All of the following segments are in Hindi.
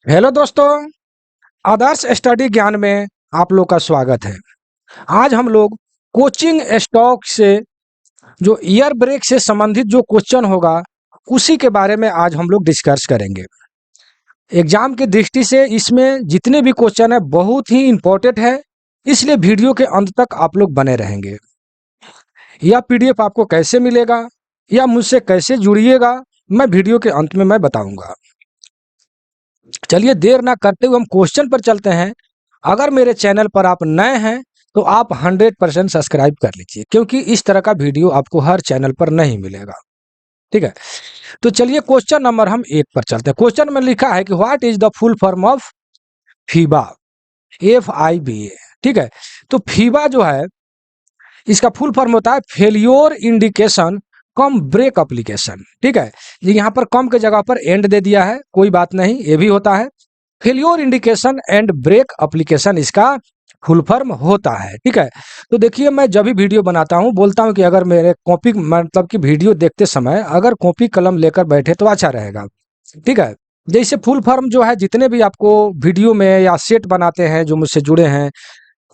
हेलो दोस्तों, आदर्श स्टडी ज्ञान में आप लोग का स्वागत है। आज हम लोग कोचिंग स्टॉक से जो ईयर ब्रेक से संबंधित जो क्वेश्चन होगा उसी के बारे में आज हम लोग डिस्कस करेंगे। एग्जाम की दृष्टि से इसमें जितने भी क्वेश्चन है बहुत ही इंपॉर्टेंट है, इसलिए वीडियो के अंत तक आप लोग बने रहेंगे। यह पीडीएफ आपको कैसे मिलेगा या मुझसे कैसे जुड़िएगा, मैं वीडियो के अंत में मैं बताऊंगा। चलिए देर ना करते हुए हम क्वेश्चन पर चलते हैं। अगर मेरे चैनल पर आप नए हैं तो आप 100% सब्सक्राइब कर लीजिए, क्योंकि इस तरह का वीडियो आपको हर चैनल पर नहीं मिलेगा। ठीक है, तो चलिए क्वेश्चन नंबर हम 1 पर चलते हैं। क्वेश्चन में लिखा है कि what is the full form of FIBA, FIBA। ठीक है, तो फीबा जो है इसका फुल फॉर्म होता है फेलियोर इंडिकेशन कम ब्रेक एप्लीकेशन। ठीक है, ये यहाँ पर कम के जगह पर एंड दे दिया है, कोई बात नहीं, ये भी होता है। Failure indication and break application इसका फुल फॉर्म होता है। ठीक है, तो देखिए मैं जब भी वीडियो बनाता हूँ बोलता हूँ कि अगर मेरे कॉपी मतलब कि वीडियो देखते समय अगर कॉपी कलम लेकर बैठे तो अच्छा रहेगा। ठीक है, जैसे फुल फॉर्म जो है जितने भी आपको वीडियो में या सेट बनाते हैं जो मुझसे जुड़े हैं,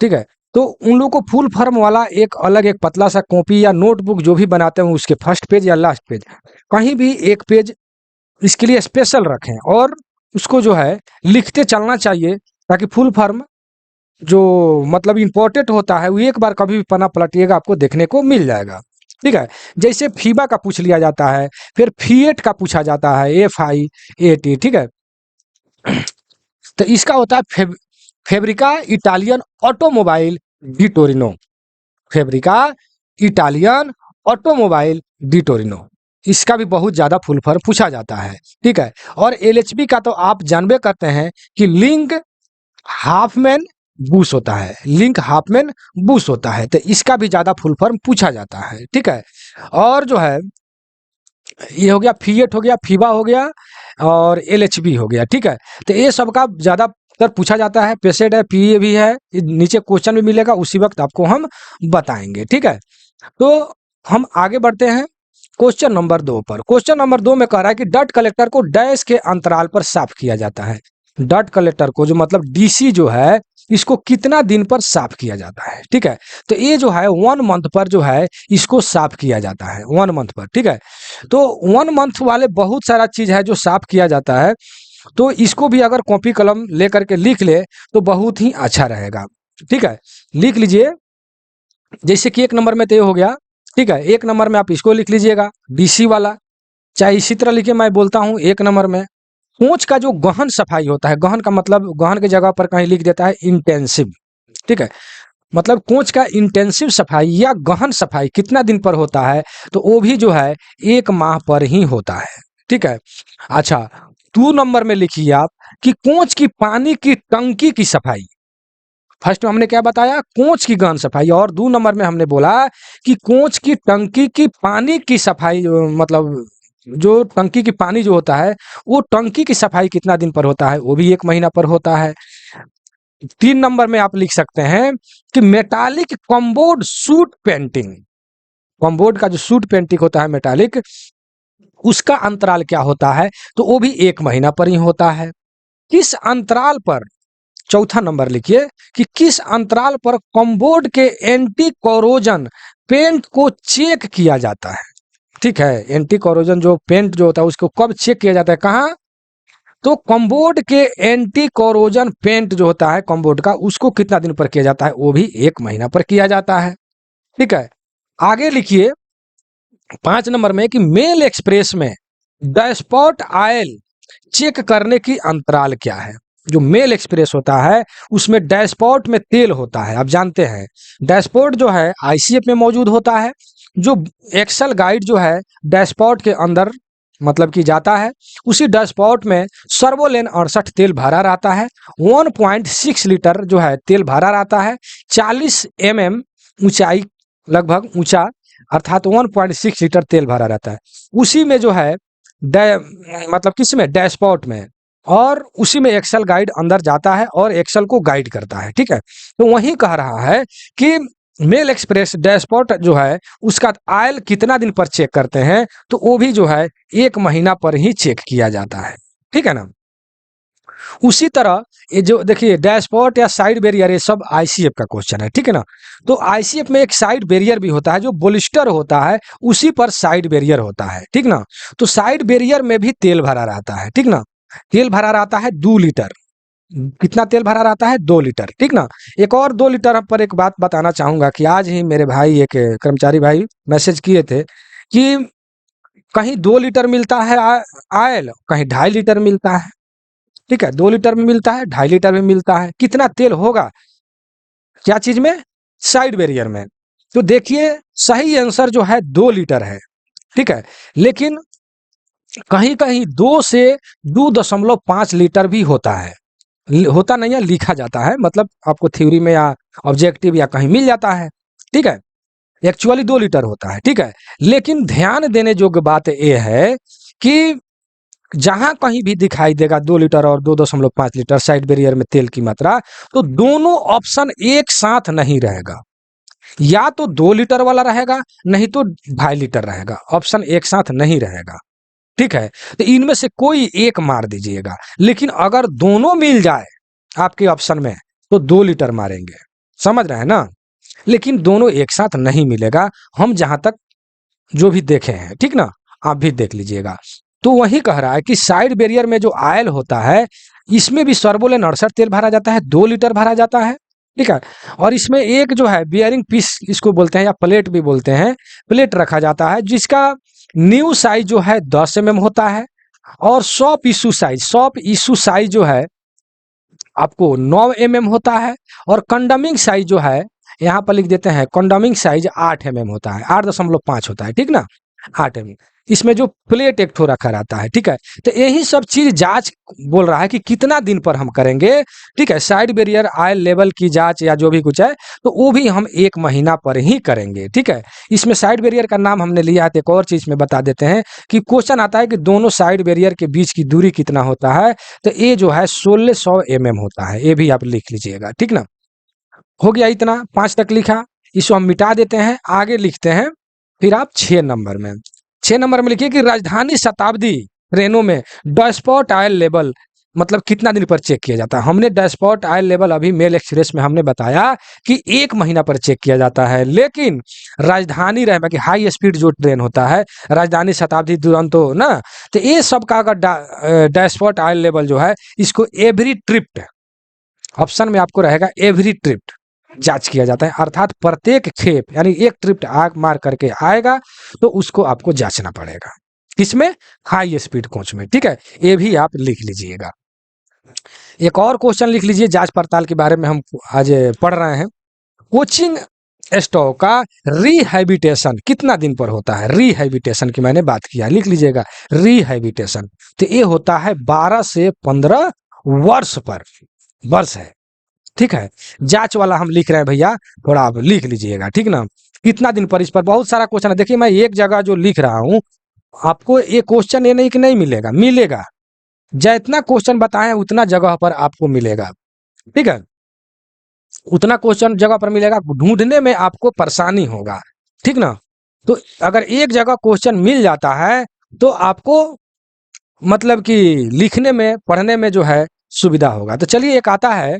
ठीक है, तो उन लोगों को फुल फॉर्म वाला एक अलग एक पतला सा कॉपी या नोटबुक जो भी बनाते हैं उसके फर्स्ट पेज या लास्ट पेज कहीं भी एक पेज इसके लिए स्पेशल रखें और उसको जो है लिखते चलना चाहिए, ताकि फुल फॉर्म जो मतलब इम्पोर्टेंट होता है वो एक बार कभी भी पन्ना पलटिएगा आपको देखने को मिल जाएगा। ठीक है, जैसे फीबा का पूछ लिया जाता है, फिर फिएट का पूछा जाता है, FIAT। ठीक है, तो इसका होता है फेब्रिका Italian automobile D Torino. फेब्रिका Italian automobile D Torino, इसका भी बहुत ज्यादा फुल फॉर्म पूछा जाता है। ठीक है, और LHB का तो आप जानबे करते हैं कि लिंक हाफमैन बूस होता है, लिंक हाफमैन बूस होता है, तो इसका भी ज्यादा फुल फॉर्म पूछा जाता है। ठीक है, और जो है ये हो गया फिएट हो गया, फीबा हो गया और LHB हो गया। ठीक है, तो ये सब का ज्यादातर पूछा जाता है। पेसेड है, PA भी है, नीचे क्वेश्चन भी मिलेगा, उसी वक्त आपको हम बताएंगे। ठीक है, तो हम आगे बढ़ते हैं क्वेश्चन नंबर 2 पर। क्वेश्चन नंबर 2 में कह रहा है कि डट कलेक्टर को डैश के अंतराल पर साफ किया जाता है। डट कलेक्टर को जो मतलब DC जो है इसको कितना दिन पर साफ किया जाता है। ठीक है, तो ये जो है 1 मंथ पर जो है इसको साफ किया जाता है, 1 मंथ पर। ठीक है, तो 1 मंथ वाले बहुत सारा चीज है जो साफ किया जाता है, तो इसको भी अगर कॉपी कलम लेकर के लिख ले तो बहुत ही अच्छा रहेगा। ठीक है, लिख लीजिए। जैसे कि 1 नंबर में तो ये हो गया। ठीक है, 1 नंबर में आप इसको लिख लीजिएगा DC वाला, चाहे इसी तरह लिखे। मैं बोलता हूँ 1 नंबर में पूंछ का जो गहन सफाई होता है, गहन का मतलब गहन की जगह पर कहीं लिख देता है इंटेंसिव। ठीक है, मतलब कोंच का इंटेंसिव सफाई या गहन सफाई कितना दिन पर होता है, तो वो भी जो है 1 माह पर ही होता है। ठीक है, अच्छा 2 नंबर में लिखिए आप कि कोंच की पानी की टंकी की सफाई। फर्स्ट में हमने क्या बताया, कोंच की गहन सफाई, और 2 नंबर में हमने बोला कि कोंच की टंकी की पानी की सफाई, मतलब जो टंकी की पानी जो होता है वो टंकी की सफाई कितना दिन पर होता है, वो भी 1 महीना पर होता है। 3 नंबर में आप लिख सकते हैं कि मेटालिक कॉम्बोर्ड सूट पेंटिंग, कॉम्बोर्ड का जो सूट पेंटिंग होता है मेटालिक, उसका अंतराल क्या होता है, तो वो भी 1 महीना पर ही होता है। किस अंतराल पर, चौथा नंबर लिखिए कि किस अंतराल पर कॉम्बोर्ड के एंटी कोरोजन पेंट को चेक किया जाता है। ठीक है, एंटी कोरोजन जो पेंट जो होता है उसको कब चेक किया जाता है, कहाँ, तो कॉम्बोर्ड के एंटी कोरोजन पेंट जो होता है कॉम्बोर्ड का, उसको कितना दिन पर किया जाता है, वो भी 1 महीना पर किया जाता है। ठीक है, आगे लिखिए 5 नंबर में कि मेल एक्सप्रेस में डैशपोर्ट ऑयल चेक करने की अंतराल क्या है। जो मेल एक्सप्रेस होता है उसमें डैशपोर्ट में तेल होता है, आप जानते हैं। डैशपोर्ट जो है ICF में मौजूद होता है। जो एक्सल गाइड जो है डैशपोर्ट के अंदर मतलब कि जाता है, उसी डैशपोर्ट में सर्वोलेन 68 तेल भरा रहता है। 1.6 लीटर जो है तेल भरा रहता है। 40 mm ऊंचाई, लगभग ऊंचा, अर्थात 1.6 लीटर तेल भरा रहता है। उसी में जो है मतलब किस में, डैशपोर्ट में, और उसी में एक्सेल गाइड अंदर जाता है और एक्सेल को गाइड करता है। ठीक है, तो वही कह रहा है कि मेल एक्सप्रेस डैशपोर्ट जो है उसका आयल कितना दिन पर चेक करते हैं, तो वो भी जो है 1 महीना पर ही चेक किया जाता है। ठीक है ना, उसी तरह ये जो देखिए डैशपोर्ट या साइड बैरियर, ये सब आईसीएफ का क्वेश्चन है, ठीक है ना। तो आईसीएफ में एक साइड बैरियर भी होता है, जो बोलिस्टर होता है उसी पर साइड बैरियर होता है, ठीक ना। तो साइड बैरियर में भी तेल भरा रहता है, ठीक ना। तेल भरा रहता है 2 लीटर। कितना तेल भरा रहता है? 2 लीटर, ठीक ना। एक और 2 लीटर पर एक बात बताना चाहूंगा कि आज ही मेरे भाई, एक कर्मचारी भाई मैसेज किए थे कि कहीं 2 लीटर मिलता है आयल, कहीं 2.5 लीटर मिलता है, ठीक है। 2 लीटर में मिलता है, 2.5 लीटर में मिलता है। कितना तेल होगा क्या चीज में? साइड बैरियर में। तो देखिए सही आंसर जो है 2 लीटर है, ठीक है। लेकिन कहीं कहीं 2 से 2.5 लीटर भी होता है। होता नहीं है, लिखा जाता है, मतलब आपको थ्योरी में या ऑब्जेक्टिव या कहीं मिल जाता है, ठीक है। एक्चुअली 2 लीटर होता है, ठीक है। लेकिन ध्यान देने योग्य बात यह है कि जहां कहीं भी दिखाई देगा 2 लीटर और 2.5 लीटर साइड बैरियर में तेल की मात्रा, तो दोनों ऑप्शन एक साथ नहीं रहेगा। या तो 2 लीटर वाला रहेगा, नहीं तो 2.5 लीटर रहेगा, ऑप्शन एक साथ नहीं रहेगा, ठीक है। तो इनमें से कोई एक मार दीजिएगा। लेकिन अगर दोनों मिल जाए आपके ऑप्शन में, तो 2 लीटर मारेंगे, समझ रहे हैं ना। लेकिन दोनों एक साथ नहीं मिलेगा, हम जहां तक जो भी देखे हैं, ठीक ना। आप भी देख लीजिएगा। तो वही कह रहा है कि साइड बैरियर में जो आयल होता है, इसमें भी सर्वोलेन 68 तेल भरा जाता है, 2 लीटर भरा जाता है, ठीक है। और इसमें एक जो है बियरिंग पीस इसको बोलते हैं, या प्लेट भी बोलते हैं, प्लेट रखा जाता है, जिसका न्यू साइज जो है 10 mm होता है। और सॉप इशू साइज जो है आपको 9 mm होता है। और कंडमिंग साइज जो है, यहाँ पर लिख देते हैं, कंडमिंग साइज 8 mm होता है, 8.5 होता है, ठीक ना। 8 mm इसमें जो प्लेट एक ठो रखा रहता है, ठीक है। तो यही सब चीज जांच बोल रहा है कि कितना दिन पर हम करेंगे, ठीक है। साइड बैरियर आयल लेवल की जांच या जो भी कुछ है, तो वो भी हम 1 महीना पर ही करेंगे, ठीक है। इसमें साइड बैरियर का नाम हमने लिया है, तो एक और चीज में बता देते हैं कि क्वेश्चन आता है कि दोनों साइड बैरियर के बीच की दूरी कितना होता है। तो ये जो है 1600 mm होता है, ये भी आप लिख लीजिएगा, ठीक ना। हो गया इतना, 5 तक लिखा। इसको हम मिटा देते हैं, आगे लिखते हैं। फिर आप 6 नंबर में, 6 नंबर में लिखिए कि राजधानी शताब्दी ट्रेनों में डैशपोर्ट आयल लेवल मतलब कितना दिन पर चेक किया जाता है। हमने डैशपोर्ट आयल लेवल अभी मेल एक्सप्रेस में हमने बताया कि 1 महीना पर चेक किया जाता है। लेकिन राजधानी रहे बाकी हाई स्पीड जो ट्रेन होता है, राजधानी शताब्दी दुरंतो ना, तो ये सब का अगर डैशपोर्ट आयल लेवल जो है, इसको एवरी ट्रिप, ऑप्शन में आपको रहेगा एवरी ट्रिप जांच किया जाता है, अर्थात प्रत्येक खेप, यानी एक ट्रिप आग मार करके आएगा तो उसको आपको जांचना पड़ेगा। किसमें? हाई स्पीड कोच में, ठीक है। ये भी आप लिख लीजिएगा। एक और क्वेश्चन लिख लीजिए, जांच पड़ताल के बारे में हम आज पढ़ रहे हैं। कोचिंग स्टॉक का रिहैबिटेशन कितना दिन पर होता है? रिहैबिटेशन की मैंने बात किया, लिख लीजिएगा रिहैबिटेशन। तो ये होता है 12 से 15 वर्ष पर, वर्ष है, ठीक है। जांच वाला हम लिख रहे हैं भैया, थोड़ा आप लिख लीजिएगा, ठीक ना। कितना दिन पर, इस पर बहुत सारा क्वेश्चन है। देखिए मैं एक जगह जो लिख रहा हूँ, आपको ये क्वेश्चन ये नहीं कि नहीं मिलेगा, मिलेगा। जितना क्वेश्चन बताएं उतना जगह पर आपको मिलेगा, ठीक है। उतना क्वेश्चन जगह पर मिलेगा, ढूंढने में आपको परेशानी होगा, ठीक ना। तो अगर एक जगह क्वेश्चन मिल जाता है, तो आपको मतलब कि लिखने में पढ़ने में जो है सुविधा होगा। तो चलिए एक आता है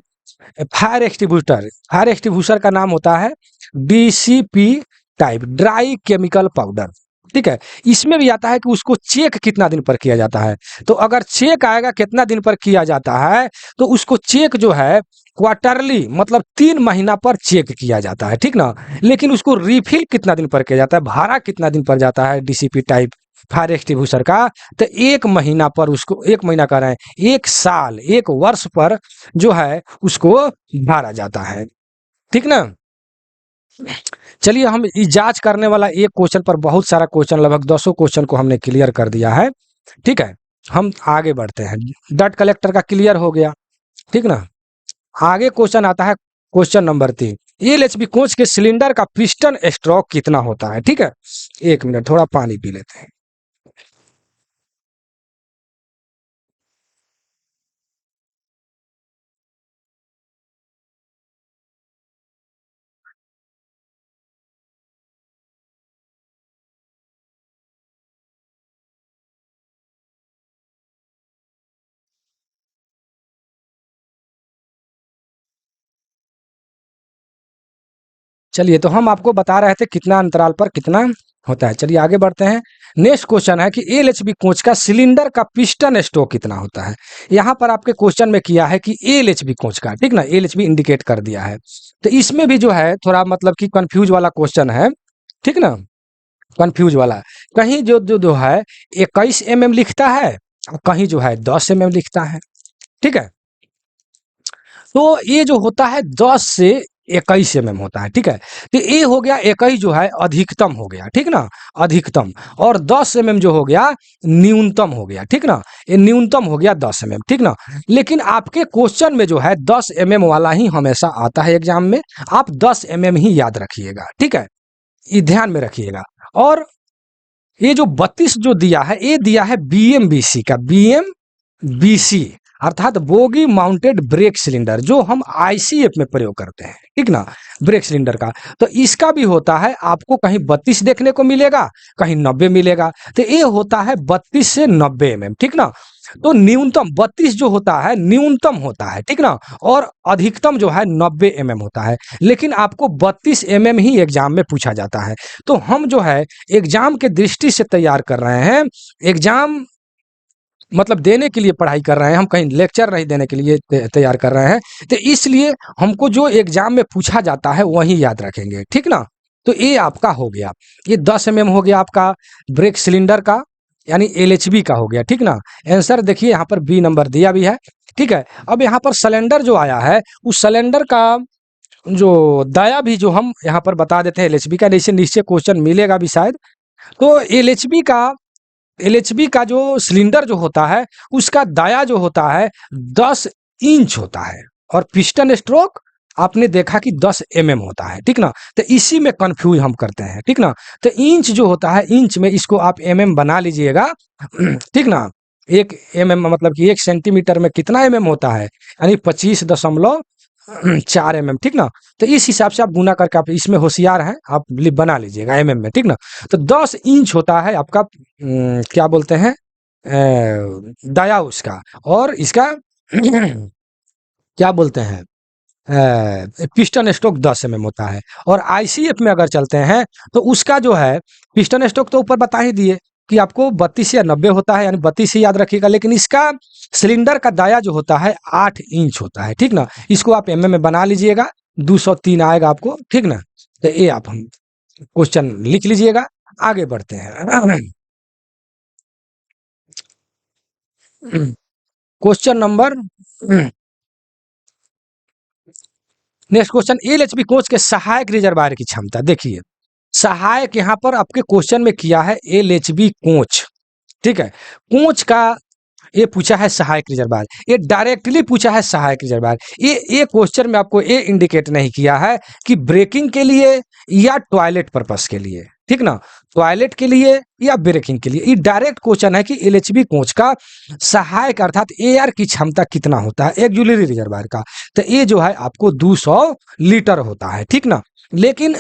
फायर एक्सटिब्यूटर। फायर एक्सटिब्यूटर का नाम होता है DCP type, dry chemical powder, ठीक है। इसमें भी आता है कि उसको चेक कितना दिन पर किया जाता है। तो अगर चेक आएगा कितना दिन पर किया जाता है, तो उसको चेक जो है क्वार्टरली मतलब 3 महीना पर चेक किया जाता है, ठीक ना। लेकिन उसको रिफिल कितना दिन पर किया जाता है, भाड़ा कितना दिन पर जाता है डीसीपी टाइप फायर एक्सटिब्यूटर का, तो 1 महीना पर, उसको 1 महीना कर रहे हैं, 1 साल 1 वर्ष पर जो है उसको भरा जाता है, ठीक ना। चलिए हम इस जांच करने वाला एक क्वेश्चन पर बहुत सारा क्वेश्चन, लगभग 10 क्वेश्चन को हमने क्लियर कर दिया है, ठीक है। हम आगे बढ़ते हैं। डट कलेक्टर का क्लियर हो गया, ठीक ना। आगे क्वेश्चन आता है, क्वेश्चन नंबर 3। एलएचबी कोच के सिलेंडर का पिस्टन स्ट्रोक कितना होता है, ठीक है। 1 मिनट थोड़ा पानी पी लेते हैं। चलिए, तो हम आपको बता रहे थे कितना अंतराल पर कितना होता है। चलिए आगे बढ़ते हैं। नेक्स्ट क्वेश्चन है कि एलएचबी कोच का सिलेंडर का पिस्टन स्ट्रोक कितना होता है। यहाँ पर आपके क्वेश्चन में किया है कि एलएचबी कोच का, ठीक ना, एलएचबी इंडिकेट कर दिया है। तो इसमें भी जो है थोड़ा मतलब कि कंफ्यूज वाला क्वेश्चन है, ठीक ना, कंफ्यूज वाला। कहीं जो जो जो है 21 mm लिखता है और कहीं जो है 10 mm लिखता है, ठीक है। तो ये जो होता है 10 से 21 mm होता है, ठीक है। तो ये हो गया 21 जो है अधिकतम हो गया, ठीक ना, अधिकतम। और 10 mm जो हो गया न्यूनतम हो गया, ठीक ना। ये न्यूनतम हो गया 10 mm, ठीक ना। लेकिन आपके क्वेश्चन में जो है 10 mm वाला ही हमेशा आता है एग्जाम में। आप 10 mm ही याद रखिएगा, ठीक है, ये ध्यान में रखिएगा। और ये जो 32 जो दिया है, ये दिया है बीएमबीसी का, बीएमबीसी अर्थात बोगी माउंटेड ब्रेक सिलेंडर, जो हम आईसीएफ में प्रयोग करते हैं, ठीक ना, ब्रेक सिलेंडर का। तो इसका भी होता है, आपको कहीं 32 देखने को मिलेगा, कहीं 90 मिलेगा। तो ये होता है 32 से 90 mm, ठीक ना। तो न्यूनतम 32 जो होता है न्यूनतम होता है, ठीक ना, और अधिकतम जो है 90 mm होता है। लेकिन आपको 32 mm ही एग्जाम में पूछा जाता है। तो हम जो है एग्जाम के दृष्टि से तैयार कर रहे हैं, एग्जाम मतलब देने के लिए पढ़ाई कर रहे हैं, हम कहीं लेक्चर नहीं देने के लिए तैयार कर रहे हैं। तो इसलिए हमको जो एग्जाम में पूछा जाता है वही याद रखेंगे, ठीक ना। तो ये आपका हो गया, ये 10 mm हो गया आपका ब्रेक सिलेंडर का, यानी एलएचबी का हो गया, ठीक ना। आंसर देखिए यहाँ पर बी नंबर दिया भी है, ठीक है। अब यहाँ पर सिलेंडर जो आया है, उस सिलेंडर का जो दाया भी जो हम यहाँ पर बता देते हैं एलएचबी का, नीचे नीचे क्वेश्चन मिलेगा भी शायद। तो एलएचबी का जो सिलेंडर जो होता है उसका दाया जो होता है 10 इंच होता है, और पिस्टन स्ट्रोक आपने देखा कि 10 mm होता है, ठीक ना। तो इसी में कंफ्यूज हम करते हैं, ठीक ना। तो इंच जो होता है, इंच में इसको आप बना लीजिएगा, ठीक ना। 1 mm मतलब कि 1 सेंटीमीटर में कितना होता है, यानी 25.4 mm, ठीक ना। तो इस हिसाब से आप गुना करके, आप इसमें होशियार हैं, आप बना लीजिएगा में, ठीक ना। तो 10 इंच होता है आपका क्या बोलते हैं दाया उसका, और इसका क्या बोलते हैं पिस्टन स्ट्रोक 10 mm होता है। और आईसीएफ में अगर चलते हैं तो उसका जो है पिस्टन स्ट्रोक तो ऊपर बता ही दिए कि आपको 32 या 90 होता है, यानी 32 ही याद रखिएगा। लेकिन इसका सिलेंडर का दाया जो होता है 8 इंच होता है, ठीक ना। इसको आप में बना लीजिएगा, 203 आएगा आपको, ठीक ना। तो ये आप हम क्वेश्चन लिख लीजिएगा। आगे बढ़ते हैं। Question number next question, LHB coach के सहायक रिजर्वायर की क्षमता देखिए। सहायक यहाँ पर आपके क्वेश्चन में किया है एलएचबी कोच, ठीक है। कोच का ये पूछा है सहायक रिजर्वायर, ये डायरेक्टली पूछा है सहायक रिजर्वायर। ये क्वेश्चन में आपको ये इंडिकेट नहीं किया है कि ब्रेकिंग के लिए या टॉयलेट पर्पस के लिए, ठीक ना, टॉयलेट के लिए या ब्रेकिंग के लिए। ये डायरेक्ट क्वेश्चन है कि एलएचबी कोच का सहायक अर्थात एआर की क्षमता कितना होता है एक्जुलरी रिजर्वायर का। तो ये जो है आपको 200 लीटर होता है, ठीक ना। लेकिन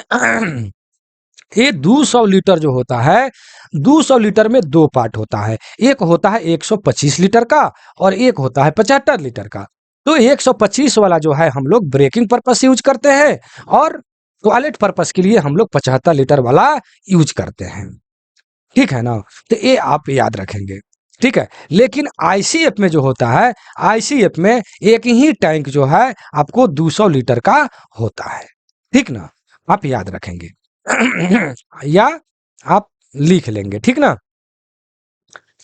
ये 200 लीटर जो होता है, 200 लीटर में दो पार्ट होता है, एक होता है 125 लीटर का और एक होता है 75 लीटर का। तो 125 वाला जो है हम लोग ब्रेकिंग पर्पस यूज करते हैं, और टॉयलेट पर्पस के लिए हम लोग 75 लीटर वाला यूज करते हैं, ठीक है ना। तो ये आप याद रखेंगे, ठीक है। लेकिन आईसीएफ में जो होता है, आईसीएफ में एक ही टैंक जो है आपको 200 लीटर का होता है, ठीक ना, आप याद रखेंगे। या आप लिख लेंगे, ठीक ना।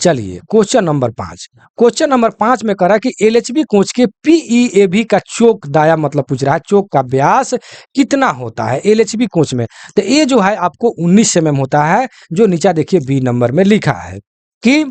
चलिए क्वेश्चन नंबर 5, क्वेश्चन नंबर 5 में करा कि एलएचबी कोच के पीईएबी का चोक दाया मतलब पूछ रहा है चोक का व्यास कितना होता है एलएचबी कोच में। तो ये जो है आपको 19 mm होता है, जो नीचे देखिए बी नंबर में लिखा है कि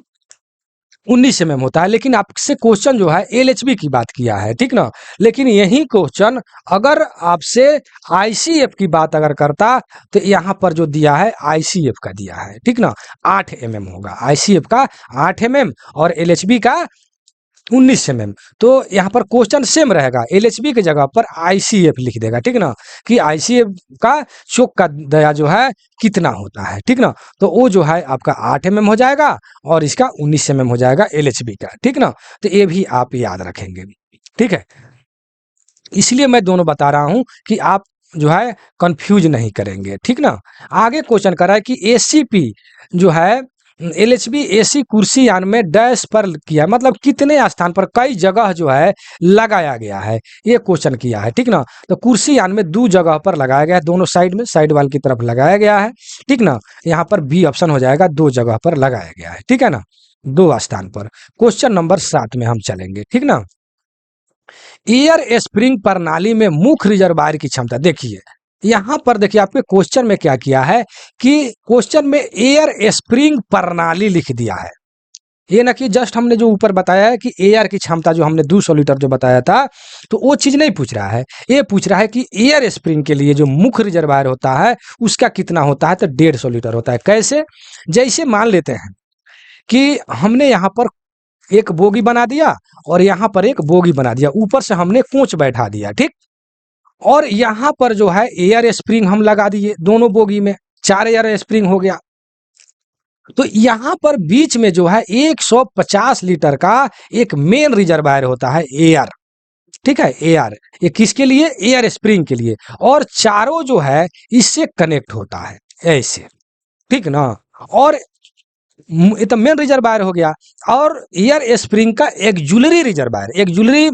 19 mm होता है। लेकिन आपसे क्वेश्चन जो है एलएचबी की बात किया है, ठीक ना। लेकिन यही क्वेश्चन अगर आपसे आईसीएफ की बात अगर करता, तो यहाँ पर जो दिया है आईसीएफ का दिया है, ठीक ना, 8 mm होगा आईसीएफ का, 8 mm, और एलएचबी का 19 mm। तो यहाँ पर क्वेश्चन सेम रहेगा, एलएचबी की जगह पर आईसीएफ लिख देगा, ठीक ना, कि आईसीएफ का चोक का दया जो है कितना होता है, ठीक ना। तो वो जो है आपका 8 mm हो जाएगा और इसका 19 mm हो जाएगा एलएचबी का, ठीक ना। तो ये भी आप याद रखेंगे, ठीक है। इसलिए मैं दोनों बता रहा हूं कि आप जो है कंफ्यूज नहीं करेंगे, ठीक ना। आगे क्वेश्चन कर रहा है कि एसीपी जो है एलएचबी एसी कुर्सी यान में डैश पर किया, मतलब कितने स्थान पर, कई जगह जो है लगाया गया है, ये क्वेश्चन किया है, ठीक ना। तो कुर्सी यान में 2 जगह पर लगाया गया है, दोनों साइड में, साइड वाल की तरफ लगाया गया है, ठीक ना। यहाँ पर बी ऑप्शन हो जाएगा, 2 जगह पर लगाया गया है, ठीक है ना, 2 स्थान पर। क्वेश्चन नंबर 7 में हम चलेंगे, ठीक ना। एयर स्प्रिंग प्रणाली में मुख्य रिजर्वायर की क्षमता देखिए, यहां पर देखिए आपके क्वेश्चन में क्या किया है कि क्वेश्चन में एयर स्प्रिंग प्रणाली लिख दिया है। ये ना कि जस्ट हमने जो ऊपर बताया है कि एयर की क्षमता जो हमने 200 लीटर जो बताया था, तो वो चीज नहीं पूछ रहा है। ये पूछ रहा है कि एयर स्प्रिंग के लिए जो मुख्य रिजर्वायर होता है उसका कितना होता है, तो 150 लीटर होता है। कैसे? जैसे मान लेते हैं कि हमने यहाँ पर एक बोगी बना दिया और यहाँ पर एक बोगी बना दिया, ऊपर से हमने कोच बैठा दिया, ठीक। और यहाँ पर जो है एयर स्प्रिंग हम लगा दिए दोनों बोगी में, 4 एयर स्प्रिंग हो गया। तो यहाँ पर बीच में जो है 150 लीटर का एक मेन रिजर्वायर होता है एयर, ठीक है, एयर। ये किसके लिए? एयर स्प्रिंग के लिए। और चारों जो है इससे कनेक्ट होता है ऐसे, ठीक ना। और ये तो मेन रिजर्वायर हो गया। और एयर स्प्रिंग का एक्जुलरी रिजर्वायर, एक्जुलरी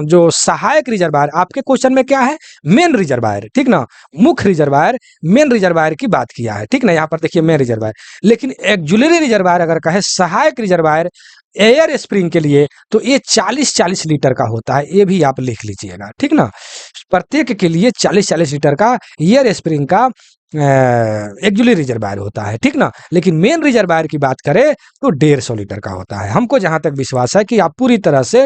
जो सहायक रिजर्वायर, आपके क्वेश्चन में क्या है? मेन रिजर्वायर, ठीक ना। मुख्य रिजर्वायर, मेन रिजर्वायर की बात किया है, ठीक ना। यहाँ पर देखिए मेन रिजर्वायर, लेकिन एक्जुलरी रिजर्वायर अगर कहे सहायक रिजर्वायर एयर स्प्रिंग के लिए, तो ये 40-40 लीटर का होता है, ये भी आप लिख लीजिएगा, ठीक ना। प्रत्येक के लिए 40-40 लीटर का एयर स्प्रिंग का एक्जुलरी रिजर्वायर होता है, ठीक ना। लेकिन मेन रिजर्वायर की बात करें तो 150 लीटर का होता है। हमको जहां तक विश्वास है कि आप पूरी तरह से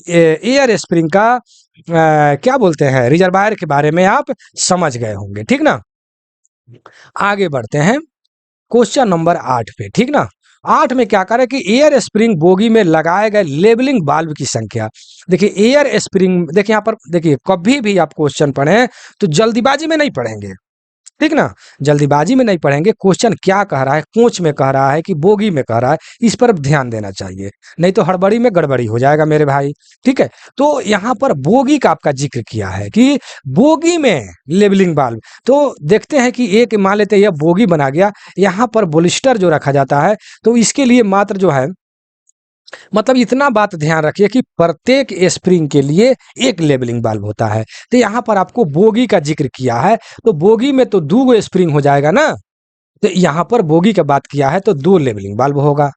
एयर स्प्रिंग का क्या बोलते हैं रिजर्वायर के बारे में आप समझ गए होंगे, ठीक ना। आगे बढ़ते हैं क्वेश्चन नंबर 8 पे, ठीक ना। 8 में क्या करें कि एयर स्प्रिंग बोगी में लगाए गए लेबलिंग वाल्व की संख्या। देखिए एयर स्प्रिंग, देखिए यहाँ पर देखिए, कभी भी आप क्वेश्चन पढ़ें तो जल्दीबाजी में नहीं पढ़ेंगे, ठीक ना। जल्दीबाजी में नहीं पढ़ेंगे, क्वेश्चन क्या कह रहा है, कोच में कह रहा है कि बोगी में कह रहा है, इस पर ध्यान देना चाहिए, नहीं तो हड़बड़ी में गड़बड़ी हो जाएगा मेरे भाई, ठीक है। तो यहाँ पर बोगी का आपका जिक्र किया है कि बोगी में लेबलिंग वाल्व, तो देखते हैं कि एक मान लेते हैं यह बोगी बना गया, यहाँ पर बोलिस्टर जो रखा जाता है, तो इसके लिए मात्र जो है, मतलब इतना बात ध्यान रखिए कि प्रत्येक स्प्रिंग के लिए एक लेबलिंग वाल्व होता है। तो यहाँ पर आपको बोगी का जिक्र किया है, तो बोगी में तो 2 स्प्रिंग हो जाएगा ना, तो यहाँ पर बोगी का बात किया है तो 2 लेबलिंग वाल्व होगा,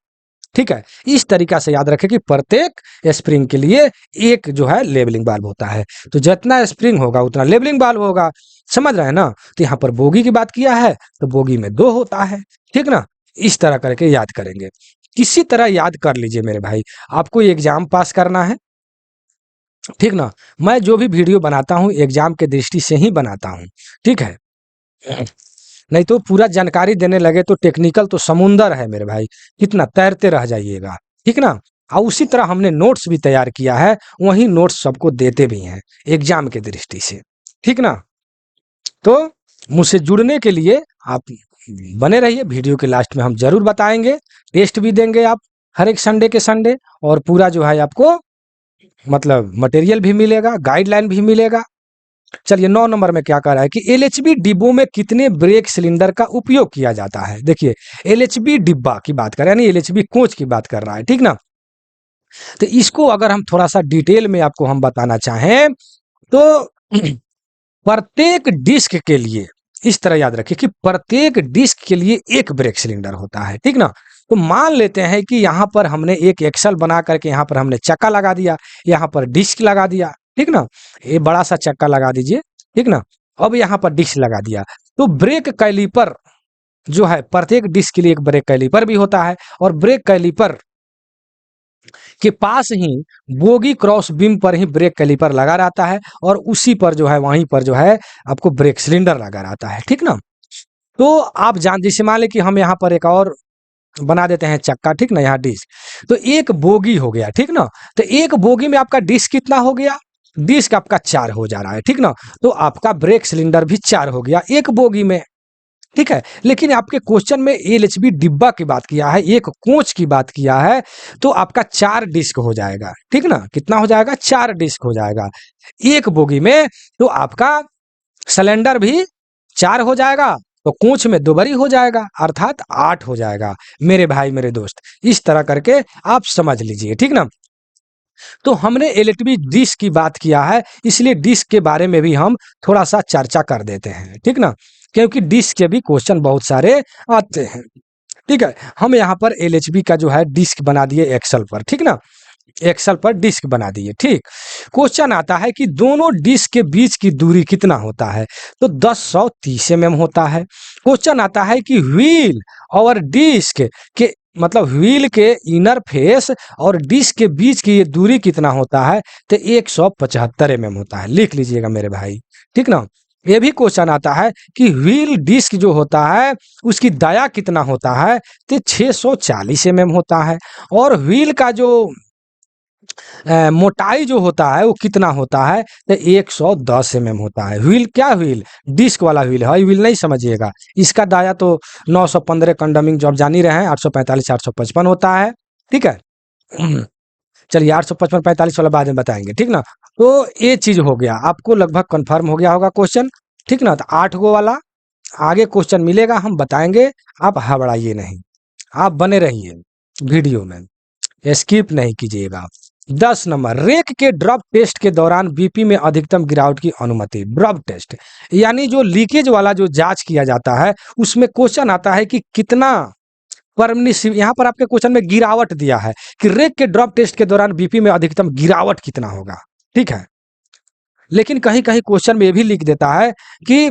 ठीक है। इस तरीका से याद रखें कि प्रत्येक स्प्रिंग के लिए एक जो है लेबलिंग वाल्व होता है, तो जितना स्प्रिंग होगा उतना लेबलिंग वाल्व होगा, समझ रहे हैं ना। तो यहाँ पर बोगी की बात किया है तो बोगी में 2 होता है, ठीक ना। इस तरह करके याद करेंगे, किसी तरह याद कर लीजिए मेरे भाई, आपको एग्जाम पास करना है, ठीक ना। मैं जो भी वीडियो बनाता हूँ एग्जाम के दृष्टि से ही बनाता हूँ, ठीक है। नहीं तो पूरा जानकारी देने लगे तो टेक्निकल तो समुंदर है मेरे भाई, कितना तैरते रह जाइएगा, ठीक ना। और उसी तरह हमने नोट्स भी तैयार किया है, वही नोट्स सबको देते भी हैं एग्जाम के दृष्टि से, ठीक ना। तो मुझसे जुड़ने के लिए आप बने रहिए, वीडियो के लास्ट में हम जरूर बताएंगे, टेस्ट भी देंगे आप हर एक संडे के संडे, और पूरा जो है आपको मतलब मटेरियल भी मिलेगा, गाइडलाइन भी मिलेगा। चलिए 9 नंबर में क्या कह रहा है कि एलएचबी डिब्बों में कितने ब्रेक सिलेंडर का उपयोग किया जाता है। देखिए एलएचबी डिब्बा की बात कर रहा है, यानी एलएचबी कोच की बात कर रहा है, ठीक ना। तो इसको अगर हम थोड़ा सा डिटेल में आपको हम बताना चाहें तो प्रत्येक डिस्क के लिए इस तरह याद रखिए कि प्रत्येक डिस्क के लिए एक ब्रेक सिलेंडर होता है, ठीक ना। तो मान लेते हैं कि यहाँ पर हमने एक एक्सल बना करके यहाँ पर हमने चक्का लगा दिया, यहाँ पर डिस्क लगा दिया, ठीक ना। ये बड़ा सा चक्का लगा दीजिए, ठीक ना। अब यहाँ पर डिस्क लगा दिया, तो ब्रेक कैलिपर जो है प्रत्येक डिस्क के लिए एक ब्रेक कैलिपर भी होता है, और ब्रेक कैलिपर के पास ही बोगी क्रॉस बीम पर ही ब्रेक कैलिपर लगा रहता है, और उसी पर जो है वहीं पर जो है आपको ब्रेक सिलेंडर लगा रहता है, ठीक ना। तो आप जान, जैसे मान लें कि हम यहाँ पर एक और बना देते हैं चक्का, ठीक ना, यहाँ डिस्क, तो एक बोगी हो गया, ठीक ना। तो एक बोगी में आपका डिस्क कितना हो गया? डिस्क आपका 4 हो जा रहा है, ठीक ना। तो आपका ब्रेक सिलेंडर भी 4 हो गया एक बोगी में, ठीक है। लेकिन आपके क्वेश्चन में एलएचबी डिब्बा की बात किया है, एक कोच की बात किया है, तो आपका 4 डिस्क हो जाएगा, ठीक ना। कितना हो जाएगा? 4 डिस्क हो जाएगा एक बोगी में। तो आपका सिलेंडर भी 4 हो जाएगा, तो कोंच में दोबरी हो जाएगा, अर्थात 8 हो जाएगा। मेरे भाई मेरे दोस्त, इस तरह करके आप समझ लीजिए, ठीक ना। तो हमने एलईडी डिश की बात किया है, इसलिए डिश के बारे में भी हम थोड़ा सा चर्चा कर देते हैं, ठीक ना, क्योंकि डिश के भी क्वेश्चन बहुत सारे आते हैं। ठीक है, हम यहाँ पर एलएचबी का जो है डिस्क बना दिए एक्सेल पर, ठीक ना, एक्सेल पर डिस्क बना दिए। ठीक, क्वेश्चन आता है कि दोनों डिस्क के बीच की दूरी कितना होता है, तो 1030 mm होता है। क्वेश्चन आता है कि व्हील और डिस्क के मतलब व्हील के इनर फेस और डिस्क के बीच की ये दूरी कितना होता है, तो 175 mm होता है। लिख लीजिएगा मेरे भाई, ठीक ना। ये भी क्वेश्चन आता है कि व्हील डिस्क जो होता है उसकी दाया कितना होता है, तो 640 mm होता है। और व्हील का जो मोटाई जो होता है वो कितना होता है, तो 110 mm होता है। व्हील क्या, व्हील डिस्क वाला व्हील है, व्हील नहीं समझिएगा। इसका दाया तो 915 कंडमिंग जो आप जान ही रहे हैं, 845 855 होता है, ठीक है। चलिए 855 45 वाला बाद में बताएंगे, ठीक ना। तो ये चीज हो गया, आपको लगभग कंफर्म हो गया होगा क्वेश्चन, ठीक ना। तो 8 गो वाला आगे क्वेश्चन मिलेगा, हम बताएंगे, आप घबराइए नहीं, आप बने रहिए वीडियो में, स्किप नहीं कीजिएगा। 10 नंबर, रेक के ड्रॉप टेस्ट के दौरान बीपी में अधिकतम गिरावट की अनुमति। ड्रॉप टेस्ट यानी जो लीकेज वाला जो जांच किया जाता है, उसमें क्वेश्चन आता है कि कितना परमिसिव, यहाँ पर आपके क्वेश्चन में गिरावट दिया है कि रेक के ड्रॉप टेस्ट के दौरान बीपी में अधिकतम गिरावट कितना होगा, ठीक है। लेकिन कहीं कहीं क्वेश्चन में ये भी लिख देता है कि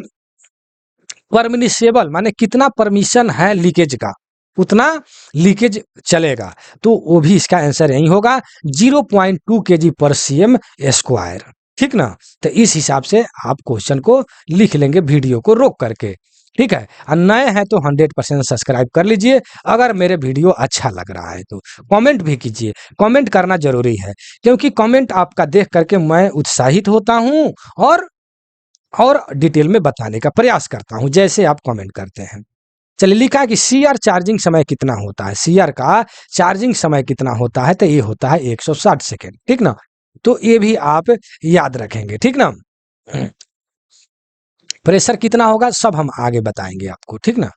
परमिसिबल माने कितना परमिशन है लीकेज का, उतना लीकेज चलेगा, तो वो भी इसका आंसर यही होगा 0.2 kg पर सीएम स्क्वायर, ठीक ना। तो इस हिसाब से आप क्वेश्चन को लिख लेंगे वीडियो को रोक करके, ठीक है। और नए हैं तो 100% सब्सक्राइब कर लीजिए। अगर मेरे वीडियो अच्छा लग रहा है तो कमेंट भी कीजिए, कमेंट करना जरूरी है, क्योंकि कमेंट आपका देख करके मैं उत्साहित होता हूँ और डिटेल में बताने का प्रयास करता हूं, जैसे आप कमेंट करते हैं। चलिए, लिखा है कि सीआर चार्जिंग समय कितना होता है, सीआर का चार्जिंग समय कितना होता है, तो ये होता है 160 सेकेंड, ठीक ना। तो ये भी आप याद रखेंगे, ठीक ना। प्रेशर कितना होगा सब हम आगे बताएंगे आपको, ठीक ना।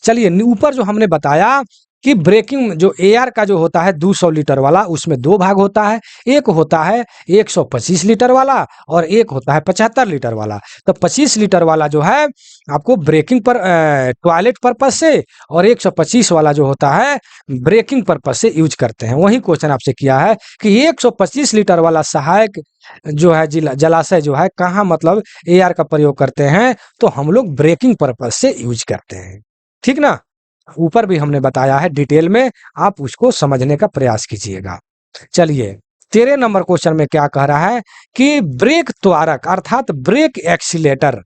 चलिए, ऊपर जो हमने बताया कि ब्रेकिंग जो एआर का जो होता है 200 लीटर वाला, उसमें दो भाग होता है, एक होता है 125 लीटर वाला और एक होता है 75 लीटर वाला। तो 25 लीटर वाला जो है आपको ब्रेकिंग पर टॉयलेट पर्पज से, और 125 वाला जो होता है ब्रेकिंग पर्पज से यूज करते हैं। वही क्वेश्चन आपसे किया है कि 125 लीटर वाला सहायक जो है जलाशय जो है कहाँ मतलब एआर का प्रयोग करते हैं, तो हम लोग ब्रेकिंग पर्पज से यूज करते हैं, ठीक ना। ऊपर भी हमने बताया है डिटेल में, आप उसको समझने का प्रयास कीजिएगा। चलिए, 13 नंबर क्वेश्चन में क्या कह रहा है कि ब्रेक त्वरक अर्थात ब्रेक एक्सीलेटर,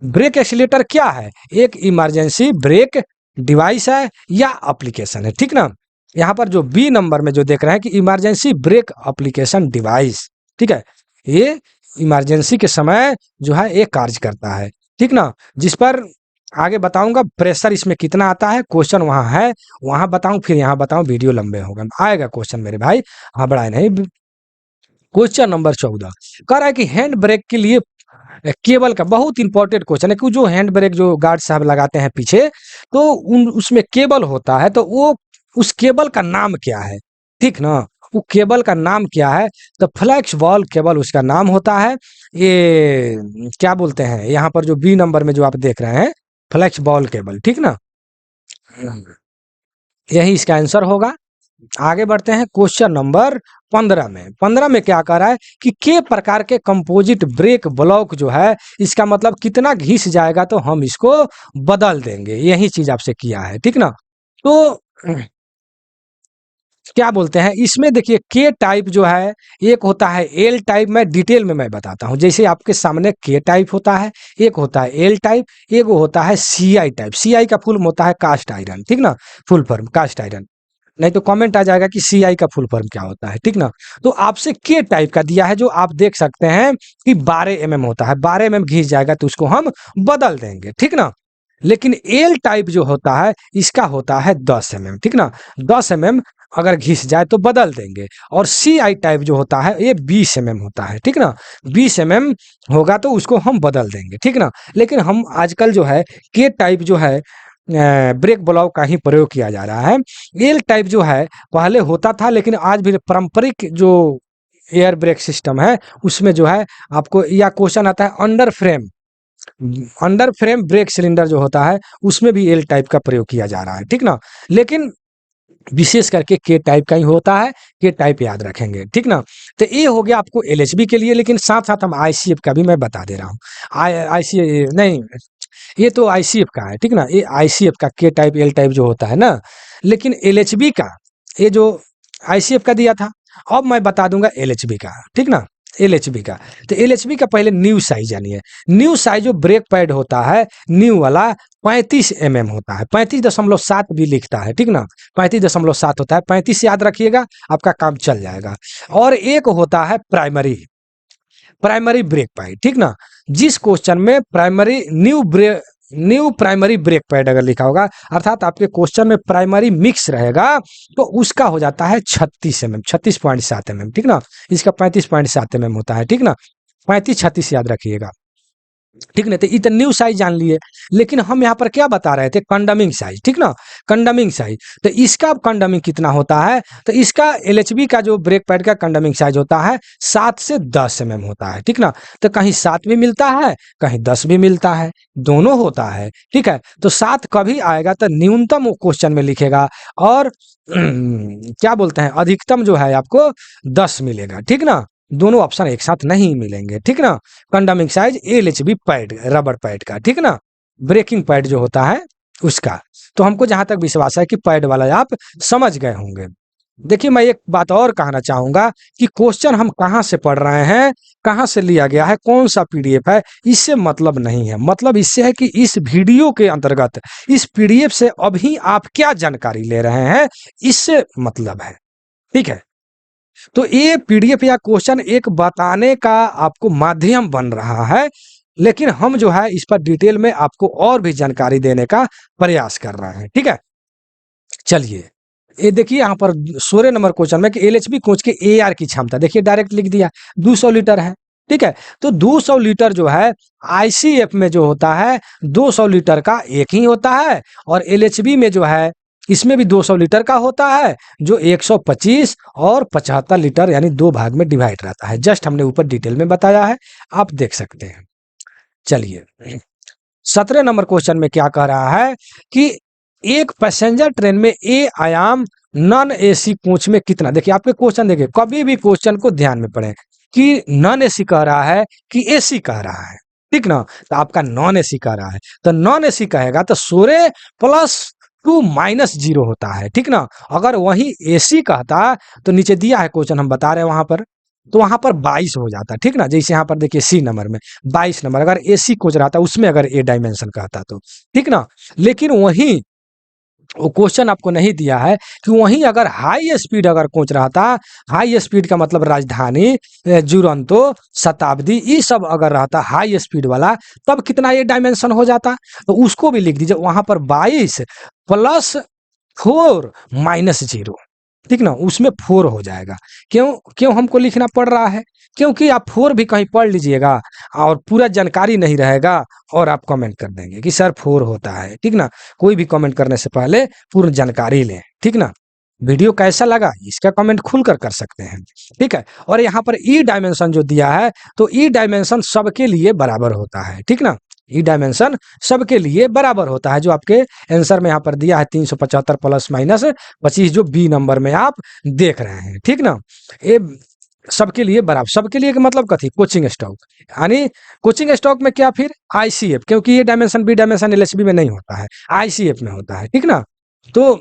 ब्रेक एक्सीलेटर क्या है, एक इमरजेंसी ब्रेक डिवाइस है या एप्लीकेशन है, ठीक ना। यहाँ पर जो बी नंबर में जो देख रहे हैं कि इमरजेंसी ब्रेक एप्लीकेशन डिवाइस, ठीक है, ये इमरजेंसी के समय जो है ये कार्य करता है, ठीक ना। जिस पर आगे बताऊंगा प्रेशर इसमें कितना आता है, क्वेश्चन वहां है, वहां बताऊं फिर यहाँ बताऊं, वीडियो लंबे होगा, आएगा क्वेश्चन मेरे भाई, घबराए नहीं। क्वेश्चन नंबर 14 कह रहा है कि हैंड ब्रेक के लिए केबल का, बहुत इंपॉर्टेंट क्वेश्चन है कि जो हैंड ब्रेक जो गार्ड साहब लगाते हैं पीछे, तो उसमें केबल होता है, तो वो उस केबल का नाम क्या है, ठीक ना। वो केबल का नाम क्या है, तो फ्लैक्स बॉल केबल उसका नाम होता है। ये क्या बोलते हैं, यहाँ पर जो बी नंबर में जो आप देख रहे हैं फ्लैक्स बॉल केबल, ठीक ना, यही इसका आंसर होगा। आगे बढ़ते हैं क्वेश्चन नंबर 15 में। 15 में क्या कह रहा है कि के प्रकार के कंपोजिट ब्रेक ब्लॉक जो है इसका मतलब कितना घिस जाएगा तो हम इसको बदल देंगे, यही चीज आपसे किया है, ठीक ना। तो क्या बोलते हैं इसमें, देखिए के टाइप जो है एक होता है एल टाइप, मैं डिटेल में मैं बताता हूं, जैसे आपके सामने के टाइप होता है, एक होता है एल टाइप, एक होता है सीआई टाइप। सीआई का फुल होता है कास्ट आयरन, ठीक ना, फुल फॉर्म कास्ट आयरन। नहीं तो कमेंट आ जाएगा कि सीआई का फुल फॉर्म क्या होता है, ठीक ना। तो आपसे के टाइप का दिया है, जो आप देख सकते हैं कि 12 mm होता है, 12 mm घिस जाएगा तो उसको हम बदल देंगे, ठीक ना। लेकिन एल टाइप जो होता है इसका होता है 10 mm, ठीक ना, 10 mm अगर घिस जाए तो बदल देंगे। और सी आई टाइप जो होता है ये 20 mm होता है, ठीक ना, 20 mm होगा तो उसको हम बदल देंगे, ठीक ना। लेकिन हम आजकल जो है के टाइप जो है ब्रेक ब्लॉक का ही प्रयोग किया जा रहा है। एल टाइप जो है पहले होता था, लेकिन आज भी पारंपरिक जो एयर ब्रेक सिस्टम है उसमें जो है आपको या क्वेश्चन आता है अंडर फ्रेम ब्रेक सिलेंडर जो होता है उसमें भी एल टाइप का प्रयोग किया जा रहा है, ठीक ना। लेकिन विशेष करके के टाइप का ही होता है, के टाइप याद रखेंगे, ठीक ना। तो ये हो गया आपको एलएचबी के लिए, लेकिन साथ साथ हम आईसीएफ का भी मैं बता दे रहा हूँ। आई आईसी नहीं, ये तो आईसीएफ का है, ठीक ना, ये आईसीएफ का के टाइप एल टाइप जो होता है ना। लेकिन एलएचबी का ये जो आईसीएफ का दिया था, अब मैं बता दूंगा एलएचबी का, ठीक ना। एलएचबी का, तो एलएचबी का पहले न्यू साइज जानिए। न्यू साइज जो ब्रेक पैड होता है न्यू वाला 35 mm होता है, 35.7 भी लिखता है, ठीक ना, 35.7 होता है, 35 याद रखिएगा, आपका काम चल जाएगा। और एक होता है प्राइमरी ब्रेक पैड, ठीक ना। जिस क्वेश्चन में न्यू प्राइमरी ब्रेक पैड अगर लिखा होगा, अर्थात आपके क्वेश्चन में प्राइमरी मिक्स रहेगा, तो उसका हो जाता है 36 mm, 36.7 mm, ठीक ना। इसका 35.7 mm होता है, ठीक ना, 35-36 याद रखिएगा, ठीक ना। तो इतना न्यू साइज जान लिए। लेकिन हम यहाँ पर क्या बता रहे थे, कंडमिंग साइज, ठीक ना, कंडमिंग साइज। तो इसका कंडमिंग कितना होता है, तो इसका एलएचबी का जो ब्रेक पैड का कंडमिंग साइज होता है 7 से 10 mm होता है, ठीक ना। तो कहीं 7 भी मिलता है, कहीं 10 भी मिलता है, दोनों होता है, ठीक है। तो 7 कभी आएगा तो न्यूनतम क्वेश्चन में लिखेगा, और क्या बोलते हैं अधिकतम जो है आपको 10 मिलेगा, ठीक ना। दोनों ऑप्शन एक साथ नहीं मिलेंगे, ठीक ना। कंडमिंग size LHB pad, rubber pad का, ठीक ना, ब्रेकिंग पैड जो होता है उसका। तो हमको जहां तक विश्वास है कि पैड वाला आप समझ गए होंगे। देखिए मैं एक बात और कहना चाहूंगा कि क्वेश्चन हम कहाँ से पढ़ रहे हैं, कहाँ से लिया गया है, कौन सा पीडीएफ है, इससे मतलब नहीं है। मतलब इससे है कि इस वीडियो के अंतर्गत इस पीडीएफ से अभी आप क्या जानकारी ले रहे हैं, इससे मतलब है, ठीक है। तो ये पीडीएफ या क्वेश्चन एक बताने का आपको माध्यम बन रहा है, लेकिन हम जो है इस पर डिटेल में आपको और भी जानकारी देने का प्रयास कर रहे हैं, ठीक है। चलिए ये देखिए यहाँ पर 16 नंबर क्वेश्चन में कि एलएचबी कोच के एआर की क्षमता, देखिए डायरेक्ट लिख दिया 200 लीटर है, ठीक है। तो 200 लीटर जो है आईसीएफ में जो होता है 200 लीटर का एक ही होता है, और एलएचबी में जो है इसमें भी 200 लीटर का होता है, जो 125 और 75 लीटर यानी दो भाग में डिवाइड रहता है। जस्ट हमने ऊपर डिटेल में बताया है, आप देख सकते हैं। चलिए 17 नंबर क्वेश्चन में क्या कह रहा है कि एक पैसेंजर ट्रेन में ए आयाम नॉन एसी कोच में कितना, देखिए आपके क्वेश्चन देखिए, कभी भी क्वेश्चन को ध्यान में पढ़ें कि नॉन एसी कह रहा है कि एसी कह रहा है, ठीक ना। तो आपका नॉन एसी कह रहा है, तो नॉन एसी कहेगा तो 16 + 2 - 0 होता है, ठीक ना। अगर वही एसी कहता तो नीचे दिया है क्वेश्चन, हम बता रहे हैं वहां पर, तो वहां पर 22 हो जाता, ठीक ना। जैसे यहाँ पर देखिए सी नंबर में 22 नंबर, अगर एसी कोच रहा था उसमें अगर ए डायमेंशन कहता तो, ठीक ना। लेकिन वहीं वो क्वेश्चन आपको नहीं दिया है कि वहीं अगर हाई स्पीड अगर कोच रहा था, हाई स्पीड का मतलब राजधानी, जुरंतो, शताब्दी, ये सब अगर रहता हाई स्पीड वाला, तब कितना ये डायमेंशन हो जाता, तो उसको भी लिख दीजिए वहां पर 22 + 4 - 0, ठीक ना, उसमें 4 हो जाएगा। क्यों क्यों हमको लिखना पड़ रहा है, क्योंकि आप 4 भी कहीं पढ़ लीजिएगा और पूरा जानकारी नहीं रहेगा, और आप कमेंट कर देंगे कि सर 4 होता है, ठीक ना। कोई भी कमेंट करने से पहले पूर्ण जानकारी लें, ठीक ना। वीडियो कैसा लगा इसका कमेंट खुलकर कर सकते हैं, ठीक है। और यहाँ पर ई डायमेंशन जो दिया है, तो ई डायमेंशन सबके लिए बराबर होता है, ठीक ना। ई डायमेंशन सबके लिए बराबर होता है, जो आपके आंसर में यहाँ पर दिया है 375 ± 25, जो बी नंबर में आप देख रहे हैं, ठीक ना। ये सबके लिए बराबर, सबके लिए का मतलब कथी, कोचिंग स्टॉक, यानी कोचिंग स्टॉक में क्या फिर आईसीएफ, क्योंकि ये डायमेंशन बी डायमेंशन एलएचबी में नहीं होता है, आईसीएफ में होता है, ठीक ना। तो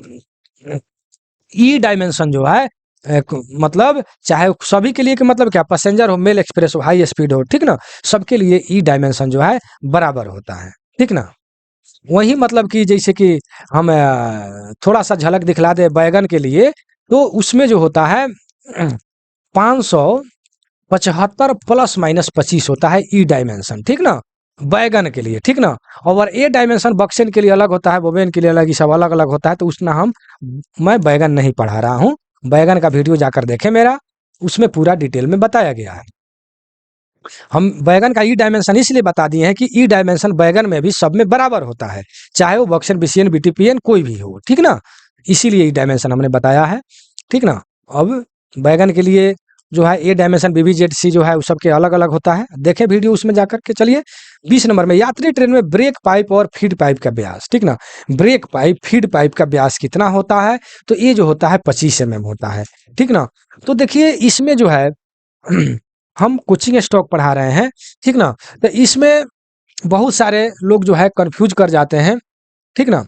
ई डायमेंशन जो है मतलब चाहे सभी के लिए कि मतलब क्या, पैसेंजर हो, मेल एक्सप्रेस हो, हाई स्पीड हो, ठीक ना, सबके लिए ई डायमेंशन जो है बराबर होता है, ठीक ना। वही मतलब कि जैसे कि हम थोड़ा सा झलक दिखला दे बैगन के लिए, तो उसमें जो होता है 575 ± 25 होता है ई डायमेंशन, ठीक ना, बैगन के लिए, ठीक ना। और ए डायमेंशन बक्सेन के लिए अलग होता है, बोबेन के लिए अलग, ये सब अलग अलग होता है, तो उसमें मैं बैगन नहीं पढ़ा रहा हूँ, बैगन का वीडियो जाकर देखें मेरा, उसमें पूरा डिटेल में बताया गया है। हम बैगन का ई डायमेंशन इसलिए बता दिए हैं कि ई डायमेंशन बैगन में भी सब में बराबर होता है, चाहे वो बक्सन बीसीएन बीटीपीएन कोई भी हो, ठीक ना। इसीलिए ई डायमेंशन हमने बताया है, ठीक ना। अब बैगन के लिए जो है ए डायमेंशन बीबीजेड जो है वो सबके अलग अलग होता है, देखें वीडियो उसमें जाकर के। चलिए 20 नंबर में, यात्री ट्रेन में ब्रेक पाइप और फीड पाइप का व्यास, ठीक ना। ब्रेक पाइप फीड पाइप का व्यास कितना होता है, तो ये जो होता है 25 mm होता है, ठीक ना। तो देखिए इसमें जो है हम कोचिंग स्टॉक पढ़ा रहे हैं, ठीक ना। तो इसमें बहुत सारे लोग जो है कंफ्यूज कर जाते हैं, ठीक ना।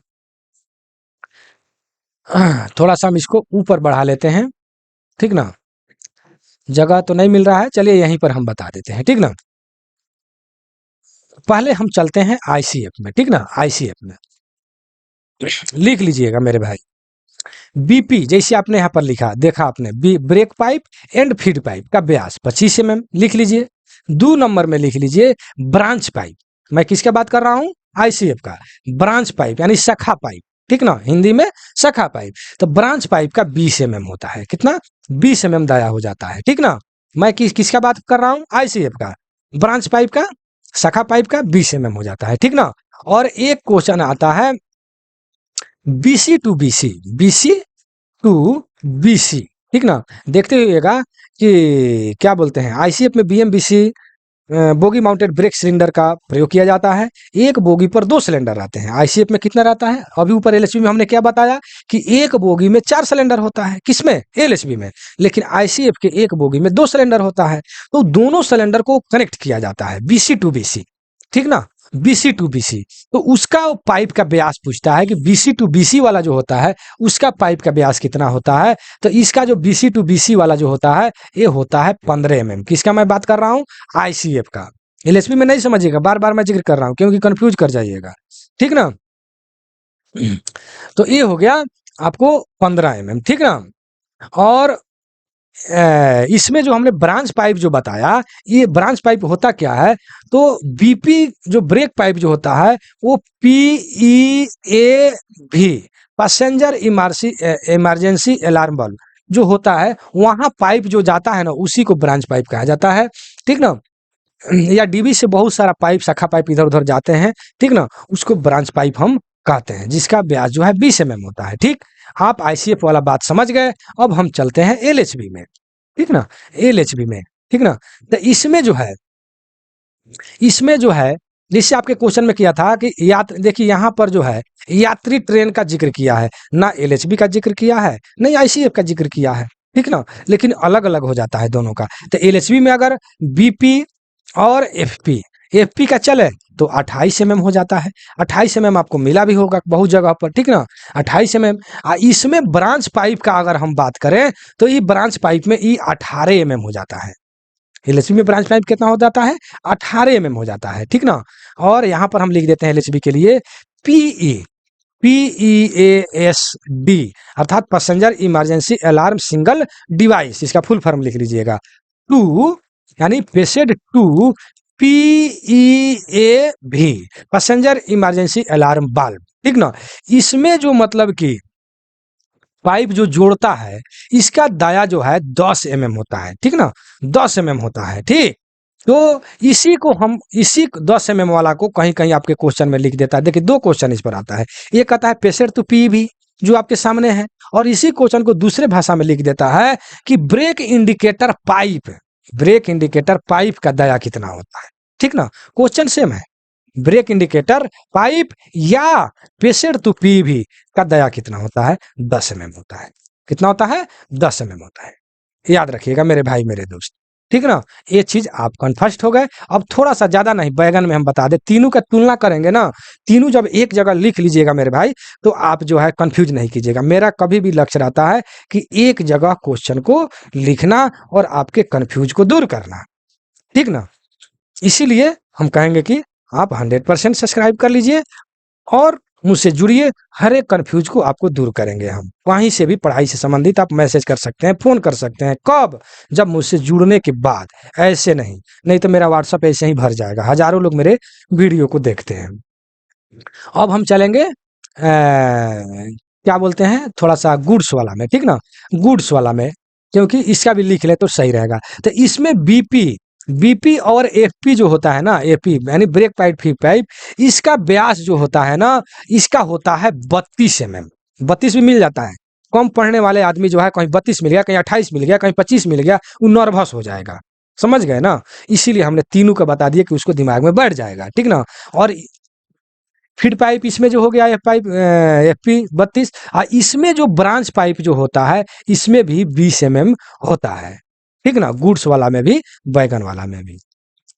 थोड़ा सा हम इसको ऊपर बढ़ा लेते हैं, ठीक ना। जगह तो नहीं मिल रहा है, चलिए यहीं पर हम बता देते हैं, ठीक ना। पहले हम चलते हैं आईसीएफ में, ठीक ना। आईसीएफ में लिख लीजिएगा मेरे भाई, बीपी जैसे आपने यहाँ पर लिखा, देखा आपने, B brake pipe and feed pipe का व्यास 25 mm लिख लीजिए। 2 नंबर में लिख लीजिए ब्रांच पाइप, मैं किसका बात कर रहा हूँ, आईसीएफ का। ब्रांच पाइप यानी शाखा पाइप, ठीक ना, हिंदी में शाखा पाइप। तो ब्रांच पाइप का 20 mm होता है, कितना, 20 mm दाया हो जाता है, ठीक ना। मैं किसका बात कर रहा हूँ, आईसीएफ का। ब्रांच पाइप का, शाखा पाइप का 20 mm हो जाता है, ठीक ना। और एक क्वेश्चन आता है BC to BC, BC to BC, ठीक ना। देखते हुएगा कि क्या बोलते हैं, आईसीएफ में बीएमबीसी बोगी माउंटेड ब्रेक सिलेंडर का प्रयोग किया जाता है। एक बोगी पर 2 सिलेंडर आते हैं, आईसीएफ में कितना रहता है, अभी ऊपर एलएचबी में हमने क्या बताया कि एक बोगी में 4 सिलेंडर होता है, किसमें, एलएचबी में। लेकिन आईसीएफ के एक बोगी में 2 सिलेंडर होता है, तो दोनों सिलेंडर को कनेक्ट किया जाता है बीसी टू बीसी, ठीक ना। बीसी टू बीसी, तो उसका पाइप का व्यास पूछता है कि बीसी टू बीसी वाला जो होता है उसका पाइप का व्यास कितना होता है। तो इसका जो बीसी टू बीसी वाला जो होता है ये होता है 15 mm। किसका मैं बात कर रहा हूँ, आईसीएफ का। एलएचबी में नहीं समझिएगा, बार बार मैं जिक्र कर रहा हूँ क्योंकि कंफ्यूज कर जाइएगा, ठीक ना। तो ये हो गया आपको 15 mm, ठीक ना। और इसमें जो हमने ब्रांच पाइप जो बताया, ये ब्रांच पाइप होता क्या है, तो बीपी जो ब्रेक पाइप जो होता है वो पीईए भी, पैसेंजर इमरजेंसी अलार्म बल्ब जो होता है, वहां पाइप जो जाता है ना उसी को ब्रांच पाइप कहा जाता है, ठीक ना। या डीबी से बहुत सारा पाइप, शाखा पाइप इधर उधर जाते हैं, ठीक ना, उसको ब्रांच पाइप हम कहते हैं, जिसका व्यास जो है 20 mm होता है, ठीक। आप आईसीएफ वाला बात समझ गए। अब हम चलते हैं एलएचबी में, ठीक ना, एलएचबी में, ठीक ना। तो इसमें जो है जैसे आपके क्वेश्चन में किया था कि देखिए यहाँ पर जो है यात्री ट्रेन का जिक्र किया है, ना एलएचबी का जिक्र किया है, नहीं आईसीएफ का जिक्र किया है, ठीक ना। लेकिन अलग अलग हो जाता है दोनों का। तो एलएचबी में अगर बीपी और एफपी, एफपी का चले तो 28 mm हो जाता है। 28 mm आपको मिला भी होगा बहुत जगह पर, ठीक ना, 28 mm। इसमें ब्रांच पाइप का अगर हम बात करें तो ये ब्रांच पाइप में ये 18 mm हो जाता है। एलएचबी में ब्रांच पाइप कितना हो जाता है, 18 mm हो जाता है, ठीक ना। और यहाँ पर हम लिख देते हैं एलएचबी के लिए पीई, PEASD, अर्थात passenger emergency alarm single device, इसका फुल फॉर्म लिख लीजिएगा। टू यानी पेशेड two PEAV, passenger emergency alarm bulb, ठीक ना। इसमें जो मतलब कि पाइप जो जोड़ता है इसका दाया जो है 10 mm होता है, ठीक ना, 10 mm होता है, ठीक। तो इसी 10 mm वाला को कहीं कहीं आपके क्वेश्चन में लिख देता है। देखिए 2 क्वेश्चन इस पर आता है, ये कहता है पेशेंट टू पी भी जो आपके सामने है, और इसी क्वेश्चन को दूसरे भाषा में लिख देता है कि brake indicator pipe, brake indicator pipe का दाया कितना होता है, ठीक ना। क्वेश्चन सेम है, ब्रेक इंडिकेटर पाइप या पेशेंट टू पी भी का दाया कितना होता है, 10 mm होता है। कितना होता है, 10 mm होता है। याद रखिएगा मेरे भाई मेरे दोस्त, ठीक ना। ये चीज आप कन्फर्स्ट हो गए। अब थोड़ा सा ज्यादा नहीं, बैगन में हम बता दे, तीनों का तुलना करेंगे ना, तीनों जब एक जगह लिख लीजिएगा मेरे भाई तो आप जो है कंफ्यूज नहीं कीजिएगा। मेरा कभी भी लक्ष्य रहता है कि एक जगह क्वेश्चन को लिखना और आपके कंफ्यूज को दूर करना, ठीक ना। इसीलिए हम कहेंगे कि आप 100% सब्सक्राइब कर लीजिए और मुझसे जुड़िए, हर एक कंफ्यूज को आपको दूर करेंगे हम। वहीं से भी पढ़ाई से संबंधित आप मैसेज कर सकते हैं, फोन कर सकते हैं, कब, जब मुझसे जुड़ने के बाद, ऐसे नहीं, नहीं तो मेरा व्हाट्सएप ऐसे ही भर जाएगा, हजारों लोग मेरे वीडियो को देखते हैं। अब हम चलेंगे क्या बोलते हैं, थोड़ा सा गुड्स वाला में, ठीक ना, गुड्स वाला में, क्योंकि इसका भी लिख ले तो सही रहेगा। तो इसमें बीपी, बीपी और एफपी जो होता है ना, एपी यानी ब्रेक पाइप फीड पाइप, इसका व्यास जो होता है ना, इसका होता है 32 mm। 32 भी मिल जाता है। कम पढ़ने वाले आदमी जो है, कहीं 32 मिल गया, कहीं 28 मिल गया, कहीं 25 मिल गया, वो नर्वस हो जाएगा। समझ गए ना, इसीलिए हमने तीनों का बता दिया कि उसको दिमाग में बैठ जाएगा, ठीक ना। और फीड पाइप इसमें जो हो गया एफ पाइप, एफ पी 32। इसमें जो ब्रांच पाइप जो होता है, इसमें भी 20 mm होता है, ठीक ना, गुड्स वाला में भी, बैगन वाला में भी,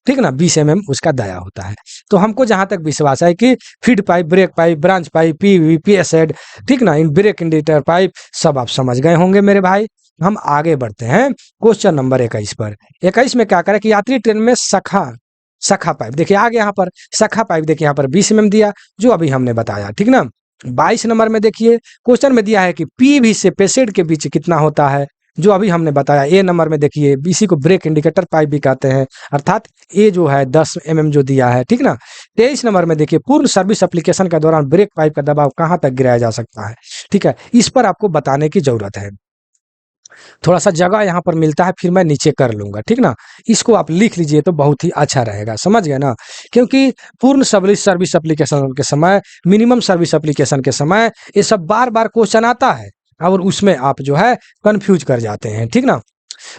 ठीक ना, 20 mm उसका दाया होता है। तो हमको जहां तक विश्वास है कि feed pipe, break pipe, branch pipe, PVP asset, ठीक ना, इन ब्रेक इंडिकेटर पाइप सब आप समझ गए होंगे मेरे भाई। हम आगे बढ़ते हैं क्वेश्चन नंबर 21 पर। 21 में क्या करें कि यात्री ट्रेन में सखा, सखा पाइप देखिए आगे यहाँ पर, सखा पाइप देखिए यहाँ पर 20 mm दिया, जो अभी हमने बताया, ठीक ना। 22 नंबर में देखिए क्वेश्चन में दिया है कि पीवी से पेसेड के बीच कितना होता है, जो अभी हमने बताया। ए नंबर में देखिए, बीसी को ब्रेक इंडिकेटर पाइप भी कहते हैं, अर्थात ए जो है 10 mm जो दिया है, ठीक ना। 23 नंबर में देखिए पूर्ण सर्विस एप्लीकेशन के दौरान ब्रेक पाइप का दबाव कहाँ तक गिराया जा सकता है, ठीक है। इस पर आपको बताने की जरूरत है, थोड़ा सा जगह यहाँ पर मिलता है, फिर मैं नीचे कर लूंगा, ठीक ना। इसको आप लिख लीजिए तो बहुत ही अच्छा रहेगा, समझ गए ना। क्योंकि पूर्ण सर्विस एप्लीकेशन के समय, मिनिमम सर्विस एप्लीकेशन के समय, ये सब बार बार क्वेश्चन आता है और उसमें आप जो है कंफ्यूज कर जाते हैं, ठीक ना।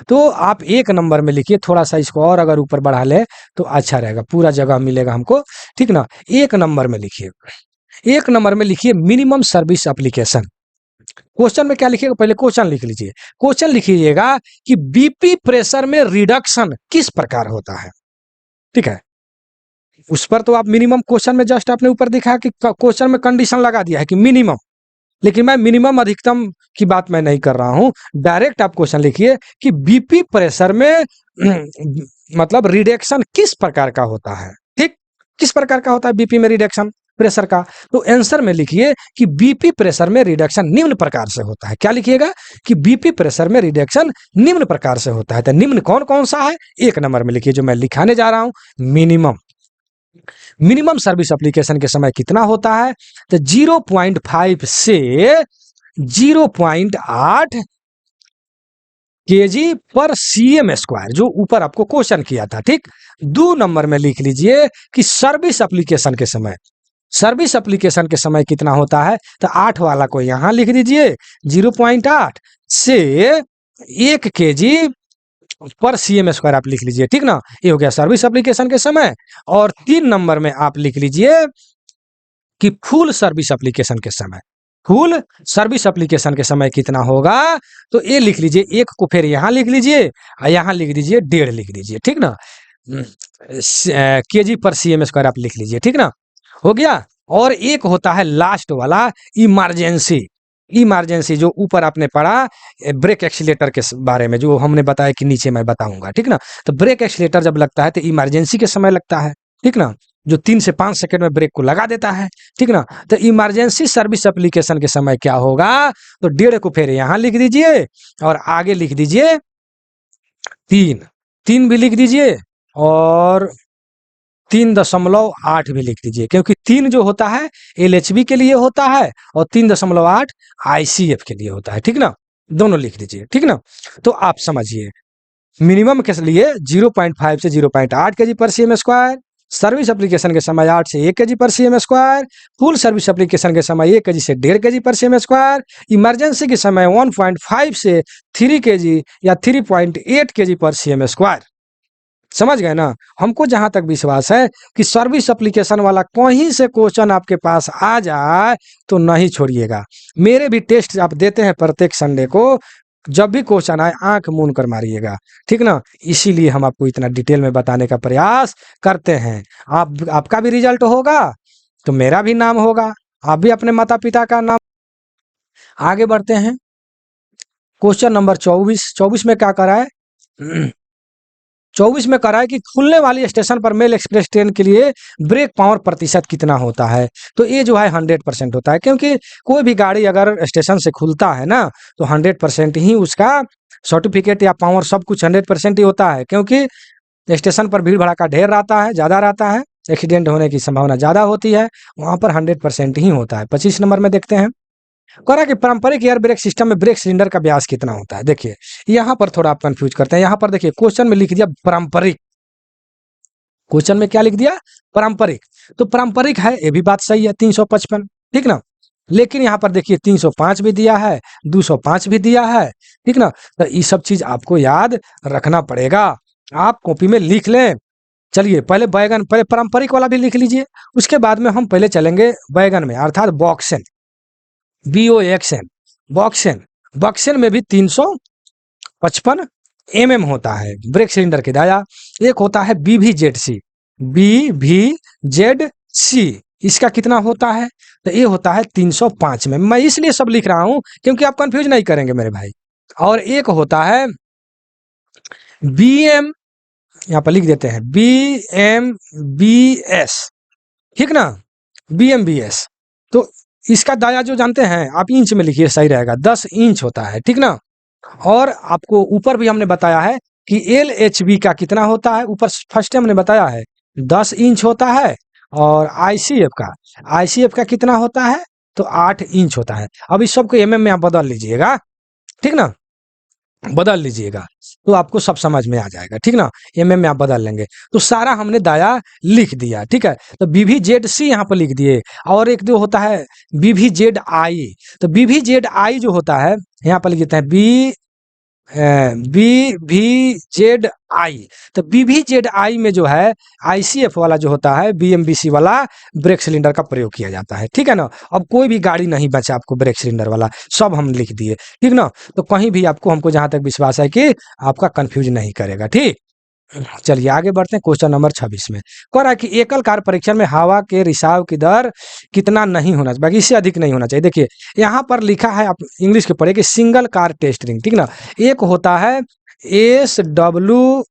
तो आप 1 नंबर में लिखिए, थोड़ा सा इसको और अगर ऊपर बढ़ा ले तो अच्छा रहेगा, पूरा जगह मिलेगा हमको, ठीक ना। 1 नंबर में लिखिए, 1 नंबर में लिखिए मिनिमम सर्विस एप्लीकेशन। क्वेश्चन में क्या लिखिएगा, पहले क्वेश्चन लिख लीजिए। क्वेश्चन लिखिएगा कि बीपी प्रेशर में रिडक्शन किस प्रकार होता है, ठीक है। उस पर तो आप मिनिमम, क्वेश्चन में जस्ट आपने ऊपर दिखा कि क्वेश्चन में कंडीशन लगा दिया है कि मिनिमम, लेकिन मैं मिनिमम अधिकतम की बात मैं नहीं कर रहा हूं। डायरेक्ट आप क्वेश्चन लिखिए कि बीपी प्रेशर में मतलब रिडक्शन किस प्रकार का होता है, ठीक, किस प्रकार का होता है बीपी में रिडक्शन प्रेशर का। तो आंसर में लिखिए कि बीपी प्रेशर में रिडक्शन निम्न प्रकार से होता है। क्या लिखिएगा कि बीपी प्रेशर में रिडक्शन निम्न प्रकार से होता है। तो निम्न कौन कौन सा है, 1 नंबर में लिखिए जो मैं लिखाने जा रहा हूं, मिनिमम। मिनिमम सर्विस एप्लीकेशन के समय कितना होता है, तो 0.5 से 0.8 केजी पर सीएम स्क्वायर, जो ऊपर आपको क्वेश्चन किया था, ठीक। 2 नंबर में लिख लीजिए कि सर्विस एप्लीकेशन के समय, सर्विस एप्लीकेशन के समय कितना होता है, तो 8 वाला को यहां लिख दीजिए, 0.8 से 1 केजी पर सीएम स्क्वायर आप लिख लीजिए, ठीक ना। ये हो गया सर्विस एप्लीकेशन के समय। और 3 नंबर में आप लिख लीजिए कि फुल सर्विस एप्लीकेशन के समय, फुल सर्विस एप्लीकेशन के समय कितना होगा, तो ये लिख लीजिए, 1 को फिर यहां लिख लीजिए और यहां लिख दीजिए 1.5 लिख दीजिए, ठीक ना। केजी पर सीएम स्क्वायर आप लिख लीजिए, ठीक ना, हो गया। और एक होता है लास्ट वाला, इमरजेंसी। इमरजेंसी जो ऊपर आपने पढ़ा ब्रेक एक्सीलेटर के बारे में, जो हमने बताया कि नीचे मैं बताऊंगा, ठीक ना। तो ब्रेक एक्सीलेटर जब लगता है तो इमरजेंसी के समय लगता है, ठीक ना, जो 3 से 5 सेकंड में ब्रेक को लगा देता है, ठीक ना। तो इमरजेंसी सर्विस एप्लीकेशन के समय क्या होगा, तो 1.5 को फिर यहां लिख दीजिए और आगे लिख दीजिए 3, 3 भी लिख दीजिए और 3.8 भी लिख दीजिए, क्योंकि 3 जो होता है एलएचबी के लिए होता है और 3.8 आईसीएफ के लिए होता है, ठीक ना। दोनों लिख दीजिए, ठीक ना। तो आप समझिए, मिनिमम के लिए 0.5 से 0.8 केजी पर सीएम स्क्वायर, सर्विस एप्लीकेशन के समय 8 से 1 केजी पर CM square, full service application के समय 1 केजी से 1.5 केजी पर सीएम स्क्वायर, इमरजेंसी के समय 1.5 से 3 केजी या 3.8 केजी पर सीएम स्क्वायर। समझ गए ना। हमको जहां तक विश्वास है कि सर्विस एप्लीकेशन वाला कहीं से क्वेश्चन आपके पास आ जाए तो नहीं छोड़िएगा। मेरे भी टेस्ट आप देते हैं प्रत्येक संडे को, जब भी क्वेश्चन आए आंख मूंद कर मारिएगा, ठीक ना। इसीलिए हम आपको इतना डिटेल में बताने का प्रयास करते हैं। आपका भी रिजल्ट होगा तो मेरा भी नाम होगा, आप भी अपने माता पिता का नाम। आगे बढ़ते हैं, क्वेश्चन नंबर 24 में क्या करा है 24 में करा है कि खुलने वाली स्टेशन पर मेल एक्सप्रेस ट्रेन के लिए ब्रेक पावर प्रतिशत कितना होता है। तो ये जो है 100% होता है, क्योंकि कोई भी गाड़ी अगर स्टेशन से खुलता है ना तो 100% ही उसका सर्टिफिकेट या पावर सब कुछ 100% ही होता है, क्योंकि स्टेशन पर भीड़ भड़ाका ढेर रहता है, ज़्यादा रहता है, एक्सीडेंट होने की संभावना ज़्यादा होती है, वहाँ पर 100% ही होता है। 25 नंबर में देखते हैं, कह रहा है कि पारंपरिक एयर ब्रेक सिस्टम में ब्रेक सिलेंडर का व्यास कितना होता है। देखिए यहाँ पर थोड़ा आप कंफ्यूज करते हैं। यहाँ पर देखिए क्वेश्चन में लिख दिया पारंपरिक, क्वेश्चन में क्या लिख दिया, पारंपरिक। तो पारंपरिक है, ये भी बात सही है, 355, ठीक ना। लेकिन यहाँ पर देखिए 305 भी दिया है, 205 भी दिया है, ठीक ना। तो ये सब चीज आपको याद रखना पड़ेगा, आप कॉपी में लिख लें। चलिए पहले बैगन, पहले पारंपरिक वाला भी लिख लीजिए, उसके बाद में हम पहले चलेंगे बैगन में, अर्थात बॉक्सेन, BOXN, बॉक्सेन। बॉक्सेन में भी 355 mm होता है ब्रेक सिलेंडर के दाया। एक होता है BVZC, BVZC, इसका कितना होता है, तो ये होता है 305 में। मैं इसलिए सब लिख रहा हूं क्योंकि आप कंफ्यूज नहीं करेंगे मेरे भाई। और एक होता है BM, यहाँ पर लिख देते हैं BMBS, ठीक ना, BMBS। तो इसका दाया जो जानते हैं आप, इंच में लिखिए सही रहेगा, 10 इंच होता है, ठीक ना। और आपको ऊपर भी हमने बताया है कि LHB का कितना होता है, ऊपर फर्स्ट टाइम हमने बताया है 10 इंच होता है। और ICF का कितना होता है, तो 8 इंच होता है। अब इस सबको MM में आप बदल लीजिएगा, ठीक ना, बदल लीजिएगा तो आपको सब समझ में आ जाएगा, ठीक ना। MM में आप बदल लेंगे। तो सारा हमने दाया लिख दिया, ठीक है। तो BVZC यहाँ पर लिख दिए। और एक जो होता है BVZI, तो BVZI जो होता है यहाँ पर लिख देते हैं BVZI। तो BVZI में जो है ICF वाला जो होता है, BMBC वाला ब्रेक सिलेंडर का प्रयोग किया जाता है, ठीक है ना। अब कोई भी गाड़ी नहीं बचा आपको ब्रेक सिलेंडर वाला, सब हम लिख दिए, ठीक ना। तो कहीं भी आपको, हमको जहां तक विश्वास है कि आपका कंफ्यूज नहीं करेगा, ठीक। चलिए आगे बढ़ते हैं क्वेश्चन नंबर 26 में। कह रहा है कि एकल कार परीक्षण में हवा के रिसाव की दर कितना नहीं होना चाहिए, बाकी इससे अधिक नहीं होना चाहिए। देखिए यहाँ पर लिखा है, आप इंग्लिश के पढ़े, कि सिंगल कार टेस्ट रिंग, ठीक ना। एक होता है SWTR,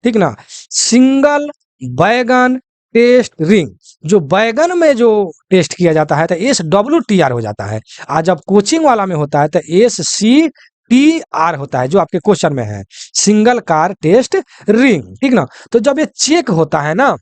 ठीक ना, सिंगल वैगन टेस्ट रिंग। जो बैगन में जो टेस्ट किया जाता है तो SWTR हो जाता है। आज जब कोचिंग वाला में होता है तो SCTR होता है, जो आपके क्वेश्चन में है, सिंगल कार टेस्ट रिंग, ठीक ना। तो जब ये चेक होता है ना,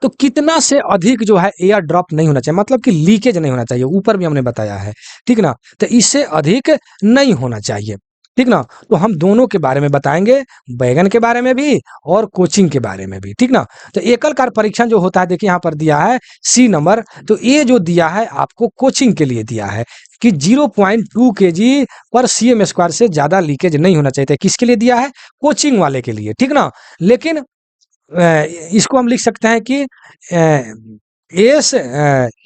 तो कितना से अधिक जो है एयर ड्रॉप नहीं होना चाहिए, मतलब कि लीकेज नहीं होना चाहिए, ऊपर भी हमने बताया है, ठीक ना। तो इससे अधिक नहीं होना चाहिए, ठीक ना। तो हम दोनों के बारे में बताएंगे, बैगन के बारे में भी और कोचिंग के बारे में भी, ठीक ना। तो एकल कार परीक्षण जो होता है, देखिए यहाँ पर दिया है C नंबर, तो ये जो दिया है आपको कोचिंग के लिए दिया है कि 0.2 kg पर cm² से ज्यादा लीकेज नहीं होना चाहिए। किसके लिए दिया है, कोचिंग वाले के लिए, ठीक ना। लेकिन इसको हम लिख सकते हैं कि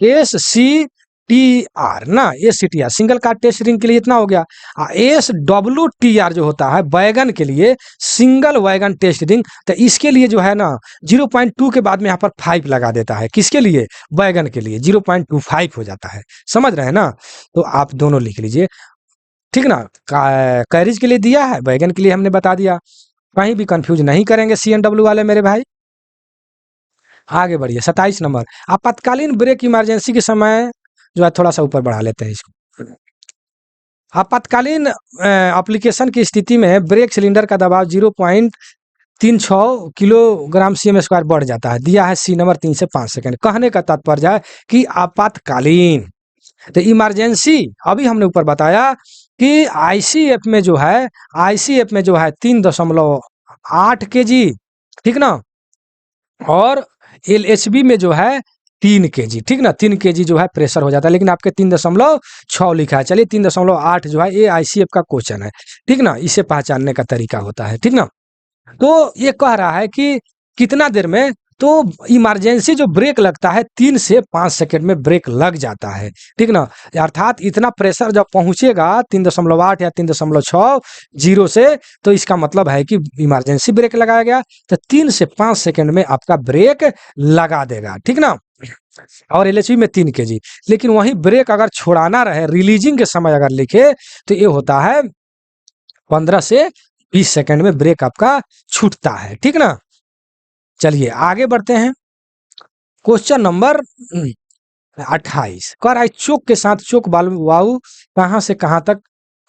SCTR ना, SCTR single car test ring के लिए इतना हो गया। SWTR जो होता है बैगन के लिए, सिंगल वैगन टेस्ट रिंग, तो इसके लिए जो है ना 0.2 के बाद में यहाँ पर 5 लगा देता है। किसके लिए, बैगन के लिए 0.25 हो जाता है, समझ रहे हैं ना। तो आप दोनों लिख लीजिए, ठीक ना। कैरिज के लिए दिया है, बैगन के लिए हमने बता दिया, कहीं भी कंफ्यूज नहीं करेंगे CNW वाले मेरे भाई। आगे बढ़िए 27 नंबर, आपातकालीन ब्रेक इमरजेंसी के समय जो है, थोड़ा सा ऊपर बढ़ा लेते हैं इसको। आपातकालीन एप्लीकेशन की स्थिति में ब्रेक सिलेंडर का दबाव 0.36 किलोग्राम cm² बढ़ जाता है। दिया है C नंबर 3 से 5 सेकंड। कहने का तात्पर्य है कि आपातकालीन, तो इमरजेंसी अभी हमने ऊपर बताया कि ICF में जो है, ICF में जो है 3.8 kg, ठीक ना। और LHB में जो है 3 kg, ठीक ना, 3 kg जो है प्रेशर हो जाता है, लेकिन आपके 3.6 लिखा है। चलिए 3.8 जो है ये ICF का क्वेश्चन है, ठीक ना, इसे पहचानने का तरीका होता है, ठीक ना। तो ये कह रहा है कि कितना देर में, तो इमरजेंसी जो ब्रेक लगता है 3 से 5 सेकंड में ब्रेक लग जाता है, ठीक ना। अर्थात इतना प्रेशर जब पहुंचेगा 3.8 या 3.60 से, तो इसका मतलब है कि इमरजेंसी ब्रेक लगाया गया, तो 3 से 5 सेकंड में आपका ब्रेक लगा देगा, ठीक ना। और LHB में 3 kg, लेकिन वही ब्रेक अगर छोड़ाना रहे, रिलीजिंग के समय अगर लिखे, तो ये होता है 15 से 20 सेकंड में ब्रेक आपका छूटता है, ठीक ना। चलिए आगे बढ़ते हैं, क्वेश्चन नंबर 28। कह रहा है चोक के साथ चोक वायु कहां से कहां तक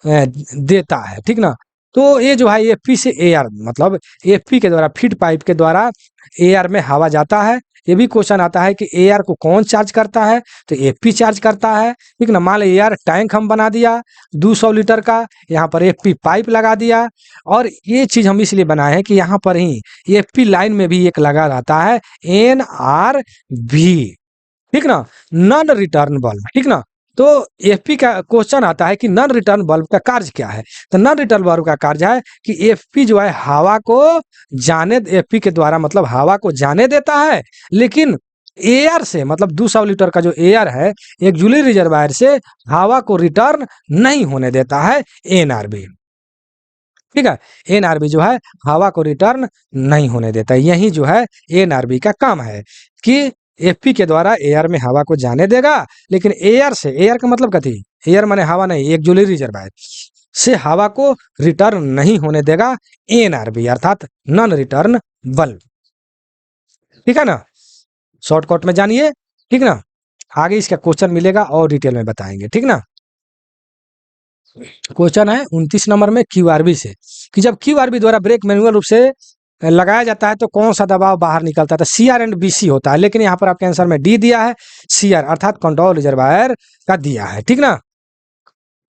देता है, ठीक ना। तो ये जो है FP से AR, मतलब FP के द्वारा, फीड पाइप के द्वारा AR में हवा जाता है, ये भी क्वेश्चन आता है कि एआर को कौन चार्ज करता है, तो एफपी चार्ज करता है, ठीक ना। मान लो एआर टैंक हम बना दिया 200 लीटर का, यहाँ पर एफपी पाइप लगा दिया, और ये चीज हम इसलिए बनाए हैं कि यहाँ पर ही एफपी लाइन में भी एक लगा रहता है NRV, ठीक ना, नॉन रिटर्न बल्ब, ठीक ना। तो एफपी का क्वेश्चन आता है कि नॉन रिटर्न बल्ब का कार्य क्या है, तो नॉन रिटर्न बल्ब का कार्य है कि एफपी जो है हवा को एफपी के द्वारा मतलब हवा को जाने देता है, लेकिन एयर से मतलब 200 लीटर का जो एयर है एक जूली रिजर्वायर से हवा को रिटर्न नहीं होने देता है एनआरबी, ठीक है। एनआरबी जो है हवा को रिटर्न नहीं होने देता है, यही जो है एनआरबी का काम है कि एफपी के द्वारा एयर में हवा को जाने देगा, लेकिन एयर से, एयर का मतलब कथी, एयर माने हवा नहीं, एक जूली रिजर्वायर से हवा को रिटर्न नहीं होने देगा एनआरबी अर्थात नॉन रिटर्न बल्ब, ठीक है ना। शॉर्टकट में जानिए, ठीक ना। आगे इसका क्वेश्चन मिलेगा और डिटेल में बताएंगे, ठीक ना। क्वेश्चन है 29 नंबर में क्यूआरबी से, कि जब क्यूआरबी द्वारा ब्रेक मैनुअल रूप से लगाया जाता है तो कौन सा दबाव बाहर निकलता है, तो सीआर एंड बीसी होता है, लेकिन यहाँ पर आपके आंसर में डी दिया है, सीआर अर्थात कंट्रोल रिजर्वायर का दिया है, ठीक ना।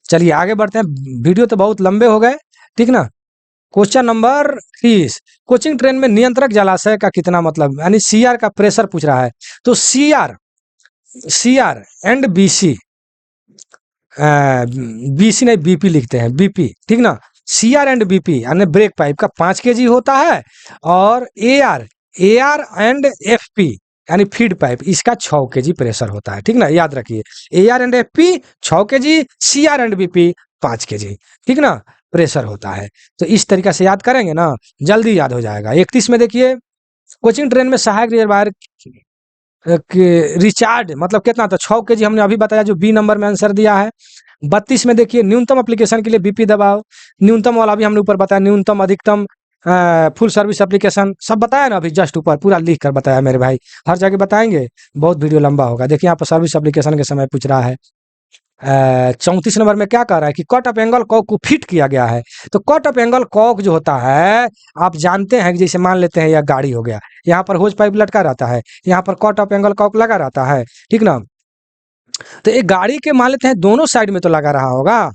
चलिए आगे बढ़ते हैं, वीडियो तो बहुत लंबे हो गए, ठीक ना। क्वेश्चन नंबर 30, कोचिंग ट्रेन में नियंत्रक जलाशय का कितना मतलब, यानी सीआर का प्रेशर पूछ रहा है, तो सीआर एंड बीसी, बीसी नहीं बीपी लिखते हैं, बीपी, ठीक ना। सीआर एंड बीपी यानी ब्रेक पाइप का 5 केजी होता है, और एआर एंड एफपी यानी फीड पाइप इसका 6 केजी प्रेशर होता है, ठीक ना। याद रखिए AR and FP 6 KG, CR and BP 5 KG, ठीक ना, प्रेशर होता है। तो इस तरीका से याद करेंगे ना, जल्दी याद हो जाएगा। 31 में देखिए, कोचिंग ट्रेन में सहायक रिजर्वायर रिचार्ज मतलब कितना, तो 6 केजी हमने अभी बताया जो बी नंबर में आंसर दिया है। 32 में देखिए, न्यूनतम एप्लीकेशन के लिए बीपी दबाव, न्यूनतम वाला भी हमने ऊपर बताया, न्यूनतम अधिकतम फुल सर्विस एप्लीकेशन सब बताया ना अभी जस्ट ऊपर, पूरा लिख कर बताया मेरे भाई, हर जगह बताएंगे, बहुत वीडियो लंबा होगा। देखिए यहाँ पर सर्विस एप्लीकेशन के समय पूछ रहा है। 34 नंबर में क्या कह रहा है कि कट ऑफ एंगल कॉक को फिट किया गया है, तो कट ऑफ एंगल कॉक जो होता है आप जानते हैं कि जैसे मान लेते हैं यह गाड़ी हो गया, यहाँ पर होज पाइप लटका रहता है, यहाँ पर कट ऑफ एंगल कॉक लगा रहता है, ठीक ना। तो एक गाड़ी के मान लेते हैं दोनों साइड में तो लगा रहा होगा,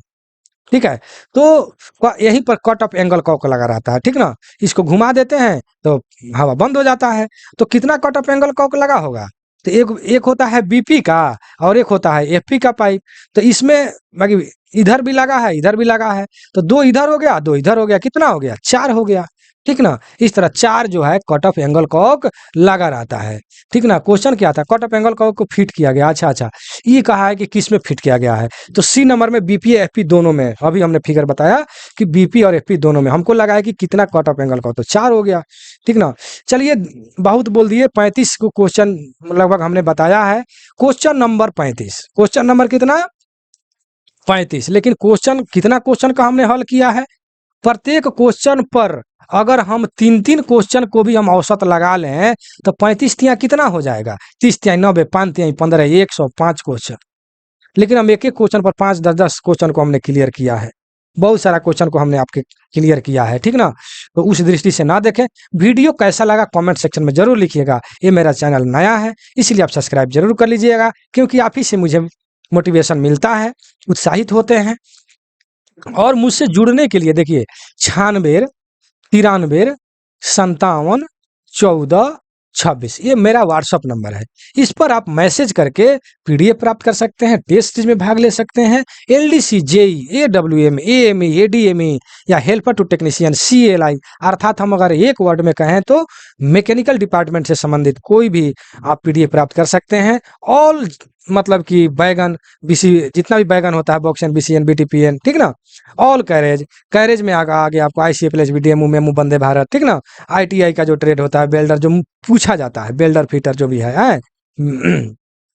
ठीक है, तो यहीं पर कट ऑफ एंगल कॉक लगा रहता है, ठीक ना। इसको घुमा देते हैं तो हवा बंद हो जाता है, तो कितना कट ऑफ एंगल कॉक लगा होगा, तो एक होता है बीपी का और एक होता है एफपी का पाइप, तो इसमें बाकी इधर भी लगा है इधर भी लगा है, तो 2 इधर हो गया 2 इधर हो गया, कितना हो गया 4 हो गया, ठीक ना। इस तरह 4 जो है कट ऑफ एंगल कॉक लगा रहता है, ठीक ना। क्वेश्चन क्या था, कट ऑफ एंगल कॉक को फिट किया गया, अच्छा ये कहा है कि किस में फिट किया गया है, तो सी नंबर में बीपी एफपी दोनों में, अभी हमने फिगर बताया कि बीपी और एफपी दोनों में, हमको लगा है कि कितना कट ऑफ एंगल कॉक, तो 4 हो गया, ठीक ना। चलिए बहुत बोल दिए, 35 को क्वेश्चन लगभग हमने बताया है। क्वेश्चन नंबर 35, क्वेश्चन नंबर कितना 35, लेकिन क्वेश्चन कितना क्वेश्चन का हमने हल किया है, प्रत्येक क्वेश्चन पर अगर हम 3 क्वेश्चन को भी हम औसत लगा लें तो 35 तिया कितना हो जाएगा, 30 तिहाई 90, 5 तिहाई 15, 105 क्वेश्चन, लेकिन हम एक क्वेश्चन पर 5 10 क्वेश्चन को हमने क्लियर किया है, बहुत सारा क्वेश्चन को हमने आपके क्लियर किया है, ठीक ना। तो उस दृष्टि से ना देखें। वीडियो कैसा लगा कमेंट सेक्शन में जरूर लिखिएगा, ये मेरा चैनल नया है इसलिए आप सब्सक्राइब जरूर कर लीजिएगा, क्योंकि आप ही से मुझे मोटिवेशन मिलता है, उत्साहित होते हैं। और मुझसे जुड़ने के लिए देखिए 96 93 57 14 26 ये मेरा व्हाट्सअप नंबर है, इस पर आप मैसेज करके पीडीएफ प्राप्त कर सकते हैं, टेस्ट में भाग ले सकते हैं, LDC JE AWM AME ADME या हेल्पर टू टेक्नीशियन सीएलआई, अर्थात हम अगर एक वर्ड में कहें तो मैकेनिकल डिपार्टमेंट से संबंधित कोई भी आप पीडीएफ प्राप्त कर सकते हैं। ऑल मतलब कि बैगन बीसी जितना भी बैगन होता है, बॉक्सन बीसीएन बीटीपीएन, ठीक ना। ऑल कैरेज में आगे आपको आईसीएफएल बीडीएमयू मेमू वंदे भारत, ठीक ना। आईटीआई का जो ट्रेड होता है, बेल्डर जो पूछा जाता है, बेल्डर फिटर जो भी है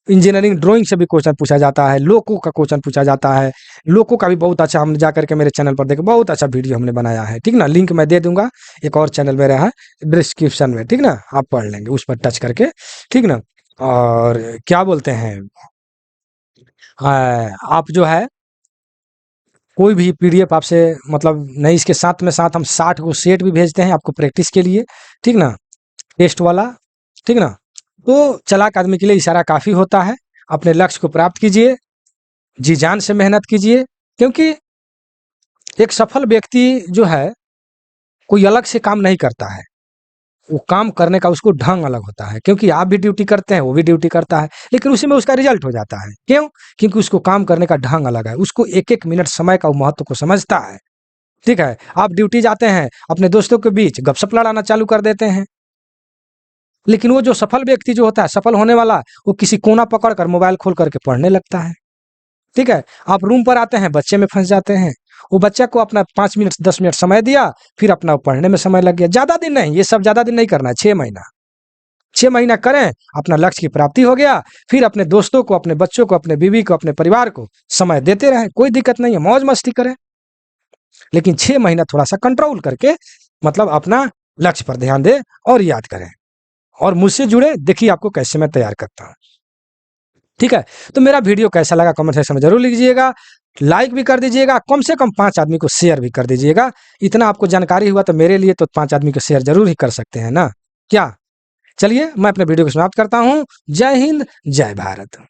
इंजीनियरिंग ड्राइंग से भी क्वेश्चन पूछा जाता है, लोको का क्वेश्चन पूछा जाता है, लोको का भी बहुत अच्छा, हम जा करके मेरे चैनल पर देखे बहुत अच्छा वीडियो हमने बनाया है, ठीक ना। लिंक मैं दे दूंगा, एक और चैनल मेरा है डिस्क्रिप्शन में, ठीक ना, आप पढ़ लेंगे उस पर टच करके, ठीक ना। और क्या बोलते हैं, आप जो है कोई भी पीडीएफ आपसे मतलब नहीं, इसके साथ में साथ हम 60 को सेट भी भेजते हैं आपको प्रैक्टिस के लिए, ठीक ना, टेस्ट वाला, ठीक ना। तो चालाक आदमी के लिए इशारा काफ़ी होता है। अपने लक्ष्य को प्राप्त कीजिए, जी जान से मेहनत कीजिए, क्योंकि एक सफल व्यक्ति जो है, कोई अलग से काम नहीं करता है। वो काम करने का उसको ढंग अलग होता है, क्योंकि आप भी ड्यूटी करते हैं, वो भी ड्यूटी करता है, लेकिन उसी में उसका रिजल्ट हो जाता है। क्यों? क्योंकि उसको काम करने का ढंग अलग है। उसको एक-एक मिनट समय का महत्व को समझता है। ठीक है? आप ड्यूटी जाते हैं, अपने दोस्तों के बीच गपशप लड़ाना चालू कर देते हैं। लेकिन वो जो सफल व्यक्ति जो होता है, सफल होने वाला, वो किसी कोना पकड़ कर मोबाइल खोल करके पढ़ने लगता है। ठीक है? आप रूम पर आते हैं, बच्चे में फँस जाते हैं। वो बच्चा को अपना 5 मिनट, 10 मिनट समय दिया, फिर अपना पढ़ने में समय लग गया। ज़्यादा दिन नहीं, ये सब ज़्यादा दिन नहीं करना है, 6 महीना। 6 महीना करें, अपना लक्ष्य की प्राप्ति हो गया, फिर अपने दोस्तों को, अपने बच्चों को, अपने बीवी को, अपने परिवार को समय देते रहें, कोई दिक्कत नहीं है, मौज-मस्ती करें। लेकिन 6 महीना थोड़ा-सा कंट्रोल करके, मतलब अपना लक्ष्य पर ध्यान दें और याद करें। और मुझसे जुड़े, देखिए आपको कैसे मैं तैयार करता हूँ। ठीक है? तो मेरा वीडियो कैसा लगा कमेंट सेक्शन में ज़रूर लिख दीजिएगा। लाइक भी कर दीजिएगा, कम से कम 5 आदमी को शेयर भी कर दीजिएगा। इतना आपको जानकारी हुआ तो मेरे लिए तो 5 आदमी को शेयर ज़रूर ही कर सकते हैं ना? क्या? चलिए मैं अपने वीडियो को समाप्त करता हूँ। जय हिंद, जय भारत।